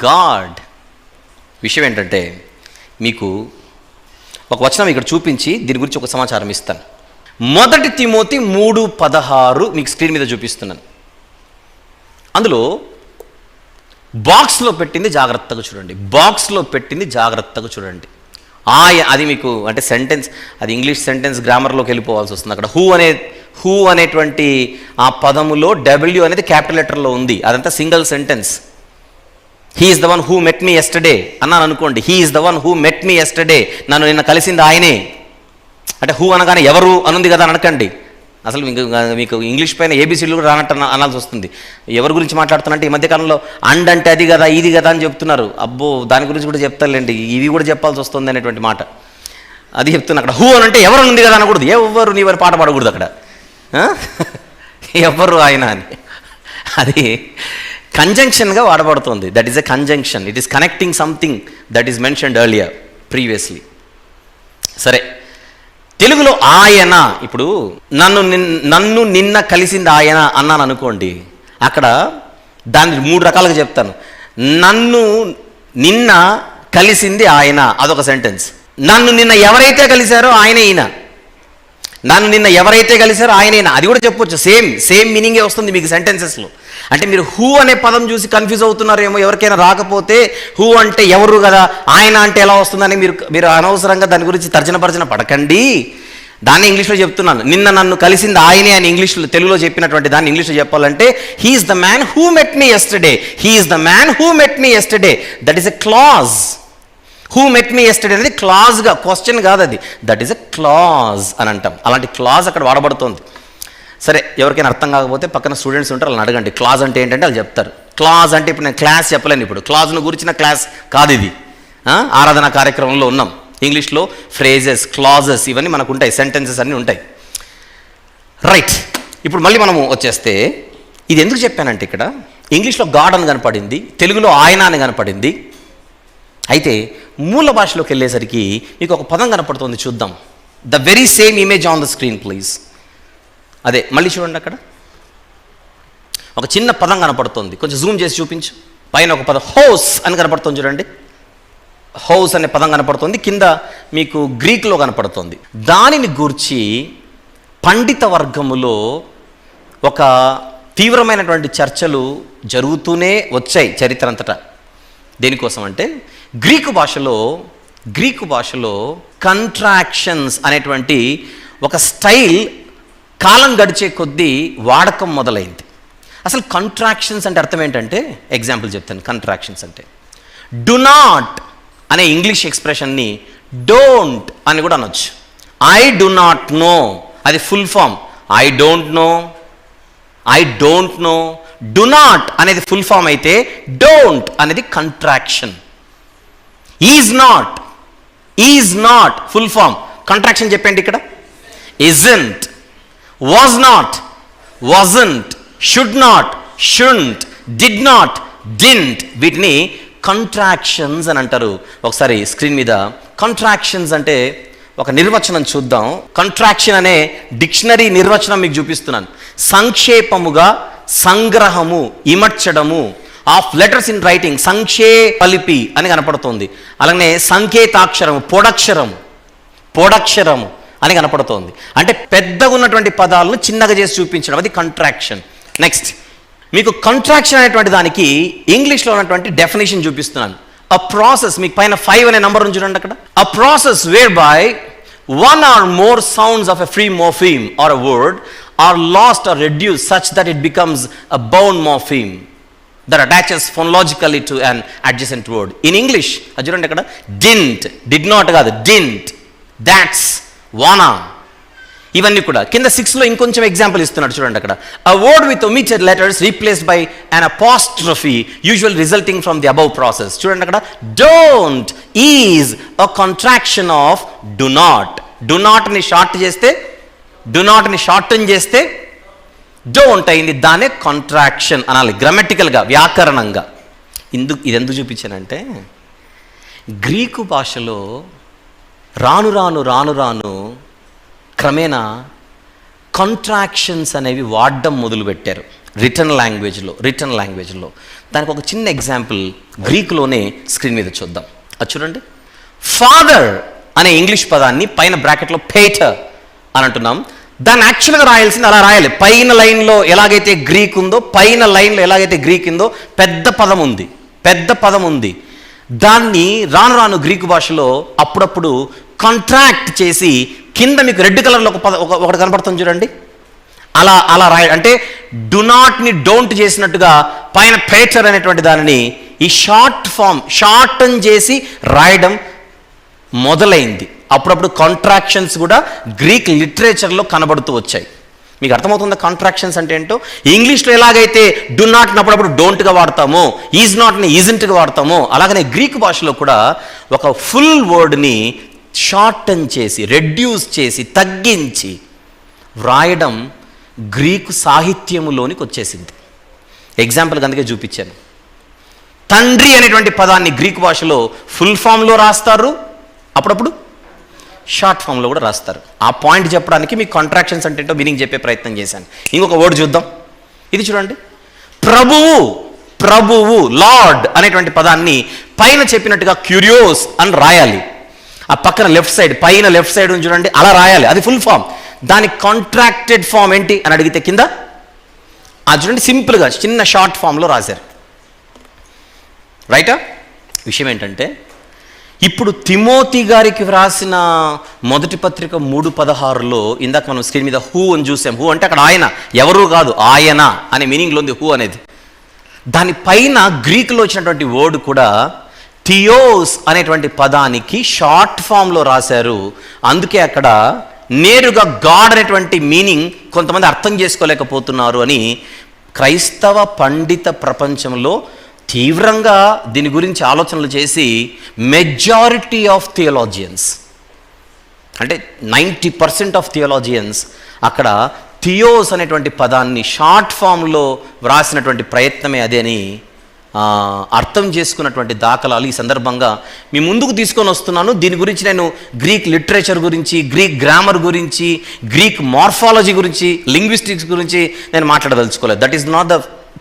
గాడ్. విషయం ఏంటంటే మీకు ఒక వచనం ఇక్కడ చూపించి దీని గురించి ఒక సమాచారం ఇస్తాను. మొదటి తిమోతి 3:16 మీకు స్క్రీన్ మీద చూపిస్తున్నాను. అందులో బాక్స్లో పెట్టింది జాగ్రత్తగా చూడండి. బాక్స్లో పెట్టింది జాగ్రత్తగా చూడండి. అది మీకు అంటే సెంటెన్స్, అది ఇంగ్లీష్ సెంటెన్స్ గ్రామర్లోకి వెళ్ళిపోవాల్సి వస్తుంది. అక్కడ హూ అనేటువంటి ఆ పదములో డబ్ల్యూ అనేది క్యాపిటల్ లెటర్లో ఉంది. అదంతా single sentence. He is the one who met me yesterday అన్నాను అనుకోండి. He is the one who met me yesterday. నన్ను నిన్న కలిసింది ఆయనే. అంటే హూ అనగానే ఎవరు అనుంది కదా అని అనకండి. అసలు మీకు ఇంగ్లీష్ పైన ఏబీసీలు కూడా రానట్టు అనాల్సి వస్తుంది. ఎవరి గురించి మాట్లాడుతున్నట్టు ఈ మధ్యకాలంలో అండ్ అంటే అది కదా ఇది కదా అని చెప్తున్నారు. అబ్బో దాని గురించి కూడా చెప్తారులేండి, ఇవి కూడా చెప్పాల్సి వస్తుంది అనేటువంటి మాట అది చెప్తున్నా. అక్కడ హూ అని అంటే ఎవరు ఉంది కదా అనకూడదు. ఎవరు నీ వారి పాట పాడకూడదు అక్కడ. ఎవరు ఆయన అని. అది కంజంక్షన్గా వాడబడుతుంది. That is a conjunction. It is connecting something that is mentioned earlier previously. సరే, తెలుగులో ఆయన, ఇప్పుడు నన్ను నిన్న కలిసింది ఆయన అన్నాను అనుకోండి. అక్కడ దాన్ని 3 రకాలుగా చెప్తాను. నన్ను నిన్న కలిసింది ఆయన, అదొక సెంటెన్స్. నన్ను నిన్న ఎవరైతే కలిశారో ఆయనే ఈయన. నన్ను నిన్న ఎవరైతే కలిశారో ఆయనైనా, అది కూడా చెప్పొచ్చు. సేమ్ మీనింగే వస్తుంది మీకు సెంటెన్సెస్లో. అంటే మీరు హూ అనే పదం చూసి కన్ఫ్యూజ్ అవుతున్నారేమో. ఎవరికైనా రాకపోతే హూ అంటే ఎవరు కదా, ఆయన అంటే ఎలా వస్తుందని మీరు అనవసరంగా దాని గురించి తర్జన పడకండి. దాన్ని ఇంగ్లీష్లో చెప్తున్నాను. నిన్న నన్ను కలిసింది ఆయనే అని ఇంగ్లీష్లో, తెలుగులో చెప్పినటువంటి దాన్ని ఇంగ్లీష్లో చెప్పాలంటే he's the man who met me yesterday. He's the man who met me yesterday. That is a clause. Who met me yesterday అనేది క్లాజ్గా, క్వశ్చన్ కాదు అది. దట్ ఈస్ ఎ క్లాజ్ అని అంటాం. అలాంటి క్లాజ్ అక్కడ వాడబడుతుంది. సరే, ఎవరికైనా అర్థం కాకపోతే పక్కన స్టూడెంట్స్ ఉంటారు, వాళ్ళని అడగండి క్లాజ్ అంటే ఏంటంటే వాళ్ళు చెప్తారు. క్లాజ్ అంటే ఇప్పుడు నేను క్లాస్ చెప్పలేను. ఇప్పుడు క్లాజ్ను గురించిన క్లాస్ కాదు ఇది. ఆరాధన కార్యక్రమంలో ఉన్నాం. ఇంగ్లీష్లో ఫ్రేజెస్, క్లాజెస్ ఇవన్నీ మనకు ఉంటాయి, సెంటెన్సెస్ అన్నీ ఉంటాయి. రైట్, ఇప్పుడు మళ్ళీ మనము వచ్చేస్తే ఇది ఎందుకు చెప్పానంటే ఇక్కడ ఇంగ్లీష్లో గాడ్ అని కనపడింది, తెలుగులో ఆయన అని కనపడింది. అయితే మూల భాషలోకి వెళ్ళేసరికి మీకు ఒక పదం కనపడుతుంది, చూద్దాం. The very same image on the screen please. అదే మళ్ళీ చూడండి, అక్కడ ఒక చిన్న పదం కనపడుతుంది, కొంచెం జూమ్ చేసి చూపించు. పైన ఒక పదం హౌస్ అని కనపడుతుంది చూడండి. హౌస్ అనే పదం కనపడుతుంది, కింద మీకు గ్రీక్లో కనపడుతుంది. దానిని గూర్చి పండిత వర్గములో ఒక తీవ్రమైనటువంటి చర్చలు జరుగుతూనే వచ్చాయి చరిత్ర అంతటా. దేనికోసం అంటే గ్రీకు భాషలో కంట్రాక్షన్స్ అనేటువంటి ఒక స్టైల్ కాలం గడిచే కొద్దీ వాడకం మొదలైంది. అసలు కంట్రాక్షన్స్ అంటే అర్థం ఏంటంటే, ఎగ్జాంపుల్ చెప్తాను. కంట్రాక్షన్స్ అంటే డు నాట్ అనే ఇంగ్లీష్ ఎక్స్ప్రెషన్ని డోంట్ అని కూడా అనొచ్చు. ఐ డు నాట్ నో అది full form. I don't know. Do not అనేది ఫుల్ ఫామ్ అయితే డోంట్ అనేది contraction. Is not full form. Contraction చెప్పండి ఇక్కడ. Isn't, was not, wasn't, should not, shouldn't, did not, didn't, వీటిని కంట్రాక్షన్స్ అని అంటారు. ఒకసారి స్క్రీన్ మీద కంట్రాక్షన్స్ అంటే ఒక నిర్వచనం చూద్దాం. కంట్రాక్షన్ అనే డిక్షనరీ నిర్వచనం మీకు చూపిస్తున్నాను. సంక్షేపముగా, సంగ్రహము, ఇమర్చడము ఆఫ్ లెటర్స్ ఇన్ రైటింగ్, సంక్షేపలిపి అని కనపడుతుంది. అలాగే సంకేతాక్షరము, పొడక్షరము అని కనపడుతోంది. అంటే పెద్దగా ఉన్నటువంటి పదాలను చిన్నగా చేసి చూపించడం, అది కంట్రాక్షన్. నెక్స్ట్ మీకు కంట్రాక్షన్ అనేటువంటి దానికి ఇంగ్లీష్లో ఉన్నటువంటి డెఫినేషన్ చూపిస్తున్నాను. అ ప్రాసెస్, మీకు పైన 5 అనే నంబర్ ఉంది చూడండి అక్కడ. A process where by one or more sounds of a free morpheme or a word are lost or reduced such that it becomes a bound morpheme that attaches phonologically to an adjacent word. In English, అది చూడండి అక్కడ, didn't, did not కాదు, didn't, that's, wanna, ఇవన్నీ కూడా. కింద 6లో ఇంకొంచెం example ఇస్తున్నాడు చూడండి అక్కడ. A word with omitted letters replaced by an apostrophe usually resulting from the above process. చూడండి అక్కడ, don't is a contraction of do not. Do not ని షార్ట్ చేస్తే, do not ని షార్టన్ చేస్తే don't అయింది. దానే కాంట్రాక్షన్ అనాలి గ్రామటికల్గా, వ్యాకరణంగా. ఇది ఎందుకు చూపించానంటే, గ్రీకు భాషలో రాను క్రమేణా కాంట్రాక్షన్స్ అనేవి వాడడం మొదలుపెట్టారు రిటర్న్ లాంగ్వేజ్లో. దానికి ఒక చిన్న ఎగ్జాంపుల్ గ్రీకులోనే స్క్రీన్ మీద చూద్దాం. అది చూడండి. ఫాదర్ అనే ఇంగ్లీష్ పదాన్ని పైన బ్రాకెట్లో పేటర్ అని అంటున్నాం. దాన్ని యాక్చువల్గా రాయాల్సింది అలా రాయాలి. పైన లైన్లో ఎలాగైతే గ్రీక్ ఉందో, పెద్ద పదం ఉంది. దాన్ని రాను గ్రీకు భాషలో అప్పుడప్పుడు కాంట్రాక్ట్ చేసి కింద మీకు రెడ్ కలర్లో ఒకటి కనపడుతుంది చూడండి, అలా రాయడం. అంటే డు నాట్ని డోంట్ చేసినట్టుగా పైన పేటర్ అనేటువంటి దానిని ఈ షార్టన్ చేసి రాయడం మొదలైంది. అప్పుడప్పుడు కాంట్రాక్షన్స్ కూడా గ్రీక్ లిటరేచర్లో కనబడుతూ వచ్చాయి. మీకు అర్థమవుతుందా కాంట్రాక్షన్స్ అంటే ఏంటో? ఇంగ్లీష్లో ఎలాగైతే డు నాట్ని అప్పుడప్పుడు డోంట్గా వాడతామో, ఈజ్ నాట్ని ఈజంట్గా వాడతామో, అలాగనే గ్రీకు భాషలో కూడా ఒక ఫుల్ వర్డ్ని షార్టన్ చేసి, రెడ్యూస్ చేసి, తగ్గించి వ్రాయడం గ్రీకు సాహిత్యములోనికి వచ్చేసింది. ఎగ్జాంపుల్గా అందుకే చూపించాను. తండ్రి అనేటువంటి పదాన్ని గ్రీకు భాషలో ఫుల్ ఫామ్లో రాస్తారు, అప్పుడప్పుడు షార్ట్ ఫామ్లో కూడా రాస్తారు. ఆ పాయింట్ చెప్పడానికి మీకు కాంట్రాక్షన్స్ అంటే ఏంటో మీనింగ్ చెప్పే ప్రయత్నం చేశాను. ఇంకొక వర్డ్ చూద్దాం. ఇది చూడండి. ప్రభువు లార్డ్ అనేటువంటి పదాన్ని పైన చెప్పినట్టుగా క్యూరియోస్ అని రాయాలి. ఆ పక్కన పైన లెఫ్ట్ సైడ్ చూడండి, అలా రాయాలి. అది ఫుల్ ఫామ్. దాని కాంట్రాక్టెడ్ ఫామ్ ఏంటి అని అడిగితే కింద అది చూడండి, సింపుల్గా చిన్న షార్ట్ ఫామ్లో రాశారు. రైటా? విషయం ఏంటంటే, ఇప్పుడు తిమోతి గారికి వ్రాసిన మొదటి పత్రిక 3:16లో ఇందాక మనం స్క్రీన్ మీద హూ అని చూసాం. హూ అంటే అక్కడ ఆయన, ఎవరు కాదు, ఆయన అనే మీనింగ్లో ఉంది హూ అనేది. దానిపైన గ్రీకులో వచ్చినటువంటి వర్డ్ కూడా థియోస్ అనేటువంటి పదానికి షార్ట్ ఫామ్లో రాశారు. అందుకే అక్కడ నేరుగా గాడ్ అనేటువంటి మీనింగ్ కొంతమంది అర్థం చేసుకోలేకపోతున్నారు అని క్రైస్తవ పండిత ప్రపంచంలో తీవ్రంగా దీని గురించి ఆలోచనలు చేసి మెజారిటీ ఆఫ్ థియోలాజియన్స్, అంటే 90% ఆఫ్ థియోలాజియన్స్ అక్కడ థియోస్ అనేటువంటి పదాన్ని షార్ట్ ఫామ్లో వ్రాసినటువంటి ప్రయత్నమే అదే అని అర్థం చేసుకున్నటువంటి దాఖలాలు ఈ సందర్భంగా మీ ముందుకు తీసుకొని వస్తున్నాను. దీని గురించి నేను గ్రీక్ లిటరేచర్ గురించి, గ్రీక్ గ్రామర్ గురించి, గ్రీక్ మార్ఫాలజీ గురించి, లింగ్విస్టిక్స్ గురించి నేను మాట్లాడదలుచుకోలేదు. That is not the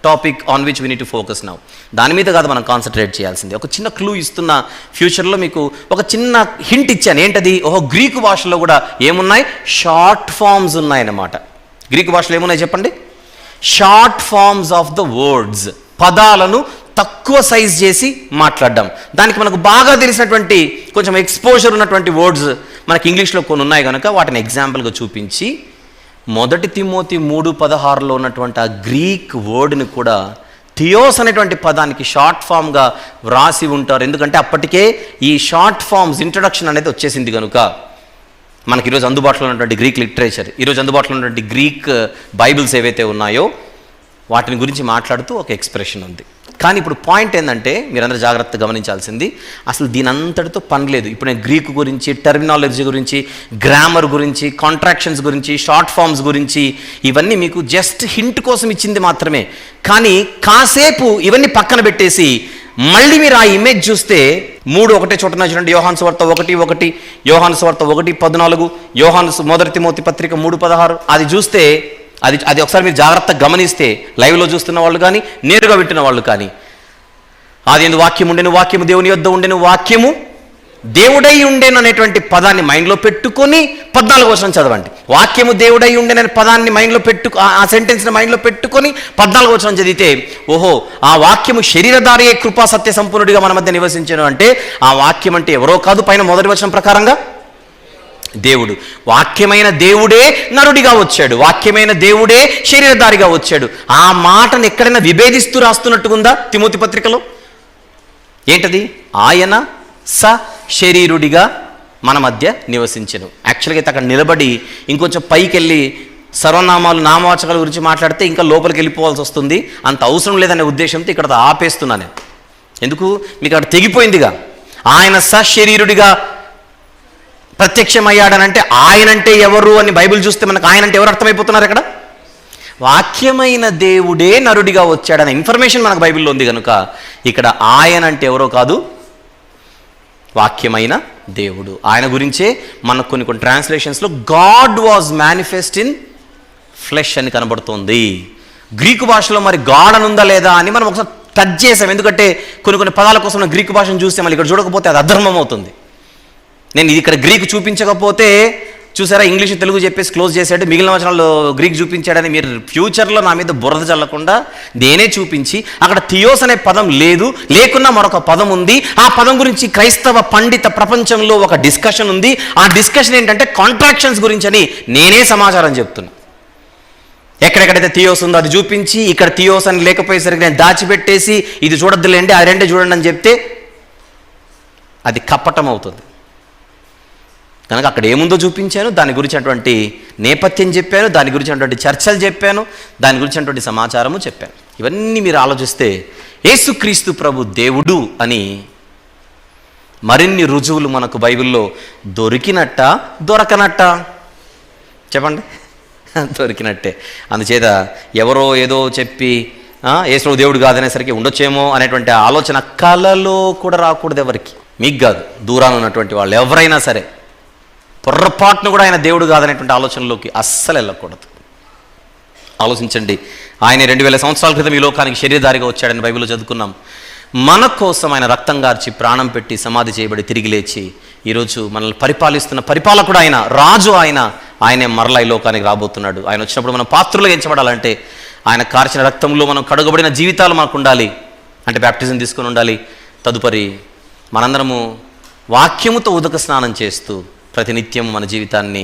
topic on which we need to focus now. దాని మీద కాదు మనం కాన్సన్ట్రేట్ చేయాల్సింది. ఒక చిన్న క్లూ ఇస్తున్న, ఫ్యూచర్లో మీకు ఒక చిన్న హింట్ ఇచ్చాను. ఏంటది? గ్రీకు భాషలో కూడా ఏమున్నాయి? షార్ట్ ఫామ్స్ ఉన్నాయన్నమాట. గ్రీకు భాషలో ఏమున్నాయి చెప్పండి? Short forms of the words. పదాలను తక్కువ సైజ్ చేసి మాట్లాడడం. దానికి మనకు బాగా తెలిసినటువంటి, కొంచెం ఎక్స్పోజర్ ఉన్నటువంటి వర్డ్స్ మనకి ఇంగ్లీష్లో కొన్ని ఉన్నాయి కనుక వాటిని ఎగ్జాంపుల్గా చూపించి మొదటి తిమోతి 3:16లో ఉన్నటువంటి ఆ గ్రీక్ వర్డ్ని కూడా థియోస్ అనేటువంటి పదానికి షార్ట్ ఫామ్గా వ్రాసి ఉంటారు. ఎందుకంటే అప్పటికే ఈ షార్ట్ ఫామ్స్ ఇంట్రడక్షన్ అనేది వచ్చేసింది కనుక మనకి ఈరోజు అందుబాటులో ఉన్నటువంటి గ్రీక్ లిటరేచర్, ఈరోజు అందుబాటులో ఉన్నటువంటి గ్రీక్ బైబిల్స్ ఏవైతే ఉన్నాయో వాటిని గురించి మాట్లాడుతూ ఒక ఎక్స్ప్రెషన్ ఉంది. కానీ ఇప్పుడు పాయింట్ ఏంటంటే, మీరందరూ జాగ్రత్తగా గమనించాల్సింది, అసలు దీని అంతటితో పని లేదు. ఇప్పుడు నేను గ్రీక్ గురించి, టెర్మినాలజీ గురించి, గ్రామర్ గురించి, కాంట్రాక్షన్స్ గురించి, షార్ట్ ఫామ్స్ గురించి ఇవన్నీ మీకు జస్ట్ హింట్ కోసం ఇచ్చింది మాత్రమే. కానీ కాసేపు ఇవన్నీ పక్కన పెట్టేసి మళ్ళీ మీరు ఆ ఇమేజ్ చూస్తే 3 ఒకటే చోట చూడండి. యోహాను సువార్త 1:1, యోహాను సువార్త 1:14, యోహాను మొదటి తిమోతి పత్రిక 3:16. అది చూస్తే అది ఒకసారి మీరు జాగ్రత్తగా గమనిస్తే, లైవ్లో చూస్తున్న వాళ్ళు కానీ నేరుగా వింటున్న వాళ్ళు కానీ, ఆదియందు వాక్యం ఉండెను, వాక్యము దేవుని యొద్ద ఉండెను, వాక్యము దేవుడై ఉండెను అనేటువంటి పదాన్ని మైండ్లో పెట్టుకొని 14వ వచనం చదవండి. వాక్యము దేవుడై ఉండెను అనే పదాన్ని మైండ్లో ఆ సెంటెన్స్ని మైండ్లో పెట్టుకొని 14వ వచనం చదివితే, ఓహో, ఆ వాక్యము శరీరధారి కృపా సత్య సంపూర్ణుడిగా మన మధ్య నివసించను అంటే ఆ వాక్యం అంటే ఎవరో కాదు, పైన మొదటి వచనం ప్రకారంగా దేవుడు. వాక్యమైన దేవుడే నరుడిగా వచ్చాడు, వాక్యమైన దేవుడే శరీరధారిగా వచ్చాడు. ఆ మాటను ఎక్కడైనా విభేదిస్తూ రాస్తున్నట్టుగా తిమోతి పత్రికలో ఏంటది? ఆయన శరీరుడిగా మన మధ్య నివసించెను. యాక్చువల్గా అయితే అక్కడ నిలబడి ఇంకొంచెం పైకి వెళ్ళి సర్వనామాలు నామవాచకాల గురించి మాట్లాడితే ఇంకా లోపలికి వెళ్ళిపోవాల్సి వస్తుంది. అంత అవసరం లేదనే ఉద్దేశంతో ఇక్కడ ఆపేస్తున్నాను. ఎందుకు? మీకు అక్కడ తెగిపోయిందిగా. ఆయన శరీరుడిగా ప్రత్యక్షమయ్యాడనంటే ఆయనంటే ఎవరు అని బైబిల్ చూస్తే మనకు ఆయనంటే ఎవరు అర్థమైపోతున్నారు? ఇక్కడ వాక్యమైన దేవుడే నరుడిగా వచ్చాడనే ఇన్ఫర్మేషన్ మనకు బైబిల్లో ఉంది కనుక ఇక్కడ ఆయన అంటే ఎవరో కాదు, వాక్యమైన దేవుడు. ఆయన గురించే మనకు కొన్ని ట్రాన్స్లేషన్స్లో god was manifest in flesh అని కనబడుతోంది. గ్రీకు భాషలో మరి గాడ్ అని ఉందా లేదా అని మనం ఒకసారి టచ్ చేసాం. ఎందుకంటే కొన్ని పదాల కోసం గ్రీకు భాషను చూస్తే మళ్ళీ ఇక్కడ చూడకపోతే అది అధర్మం అవుతుంది. నేను ఇది ఇక్కడ గ్రీకు చూపించకపోతే చూసారా, ఇంగ్లీష్ తెలుగు చెప్పేసి క్లోజ్ చేశాడు, మిగిలిన వచనాల్లో గ్రీక్ చూపించాడని మీరు ఫ్యూచర్లో నా మీద బురద చల్లకుండా నేనే చూపించి అక్కడ థియోస్ అనే పదం లేకున్నా మరొక పదం ఉంది. ఆ పదం గురించి క్రైస్తవ పండిత ప్రపంచంలో ఒక డిస్కషన్ ఉంది. ఆ డిస్కషన్ ఏంటంటే కాంట్రాక్షన్స్ గురించి అని నేనే సమాచారం చెప్తున్నా. ఎక్కడెక్కడైతే థియోస్ ఉందో అది చూపించి, ఇక్కడ థియోస్ అని లేకపోయేసరికి నేను దాచిపెట్టేసి ఇది చూడొద్దులేండి ఆ రెండే చూడండి అని చెప్తే అది కపటం అవుతుంది. కనుక అక్కడ ఏముందో చూపించాను, దాని గురించినటువంటి నేపథ్యం చెప్పాను, దాని గురించినటువంటి చర్చలు చెప్పాను, దాని గురించినటువంటి సమాచారము చెప్పాను. ఇవన్నీ మీరు ఆలోచిస్తే యేసుక్రీస్తు ప్రభు దేవుడు అని మరిన్ని రుజువులు మనకు బైబిల్లో దొరికినట్ట దొరకనట్ట చెప్పండి? దొరికినట్టే. అందుచేత ఎవరో ఏదో చెప్పి యేసు దేవుడు కాదనేసరికి ఉండొచ్చేమో అనేటువంటి ఆలోచన కలలో కూడా రాకూడదు ఎవరికి. మీకు కాదు, దూరాన ఉన్నటువంటి వాళ్ళు ఎవరైనా సరే పొర్రపాటును కూడా ఆయన దేవుడు కాదనేటువంటి ఆలోచనలోకి అస్సలు వెళ్ళకూడదు. ఆలోచించండి, ఆయన 2000 సంవత్సరాల క్రితం ఈ లోకానికి శరీరధారిగా వచ్చాడని బైబిల్లో చదువుకున్నాం. మన కోసం ఆయన రక్తం గార్చి ప్రాణం పెట్టి సమాధి చేయబడి తిరిగి లేచి ఈరోజు మనల్ని పరిపాలిస్తున్న పరిపాలకుడు ఆయన, రాజు ఆయనే మరలా ఈ లోకానికి రాబోతున్నాడు. ఆయన వచ్చినప్పుడు మనం పాత్రలుగా ఎంచబడాలంటే ఆయన కార్చిన రక్తంలో మనం కడుగబడిన జీవితాలు మనకు ఉండాలి. అంటే బ్యాప్టిజం తీసుకొని ఉండాలి. తదుపరి మనందరము వాక్యముతో ఉదక స్నానం చేస్తూ ప్రతినిత్యం మన జీవితాన్ని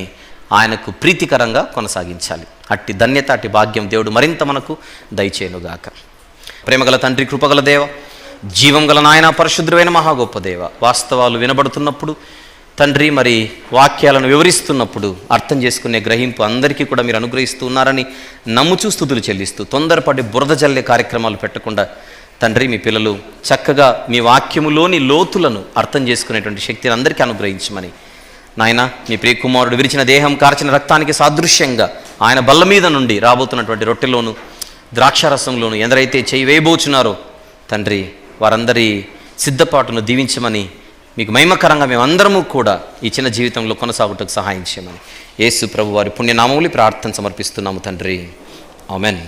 ఆయనకు ప్రీతికరంగా కొనసాగించాలి. అట్టి ధన్యత, అట్టి భాగ్యం దేవుడు మరింత మనకు దయచేయునుగాక. ప్రేమగల తండ్రి, కృపగల దేవ, జీవం గల నాయన, పరిశుద్ధమైన మహా గొప్ప దేవ, వాస్తవాలు వినబడుతున్నప్పుడు తండ్రి, మరి వాక్యాలను వివరిస్తున్నప్పుడు అర్థం చేసుకునే గ్రహింపు అందరికీ కూడా మీరు అనుగ్రహిస్తూ ఉన్నారని నమ్ముచూ స్తుతులు చెల్లిస్తూ, తొందరపడి బురద జల్లే కార్యక్రమాలు పెట్టకుండా తండ్రి, మీ పిల్లలు చక్కగా మీ వాక్యములోని లోతులను అర్థం చేసుకునేటువంటి శక్తిని అందరికీ అనుగ్రహించమని నాయన, మీ ప్రియకుమారుడు విరిచిన దేహం కార్చిన రక్తానికి సాదృశ్యంగా ఆయన బల్ల మీద నుండి రాబోతున్నటువంటి రొట్టెలోను ద్రాక్షారసంలోను ఎందరైతే చేయి వేయబోచున్నారో తండ్రి, వారందరి సిద్ధపాటును దీవించమని, మీకు మహిమకరంగా మేమందరము కూడా ఈ చిన్న జీవితంలో కొనసాగుటకు సహాయం చేయమని యేసు ప్రభు వారి పుణ్యనామములు ప్రార్థన సమర్పిస్తున్నాము తండ్రి. ఆమెన్.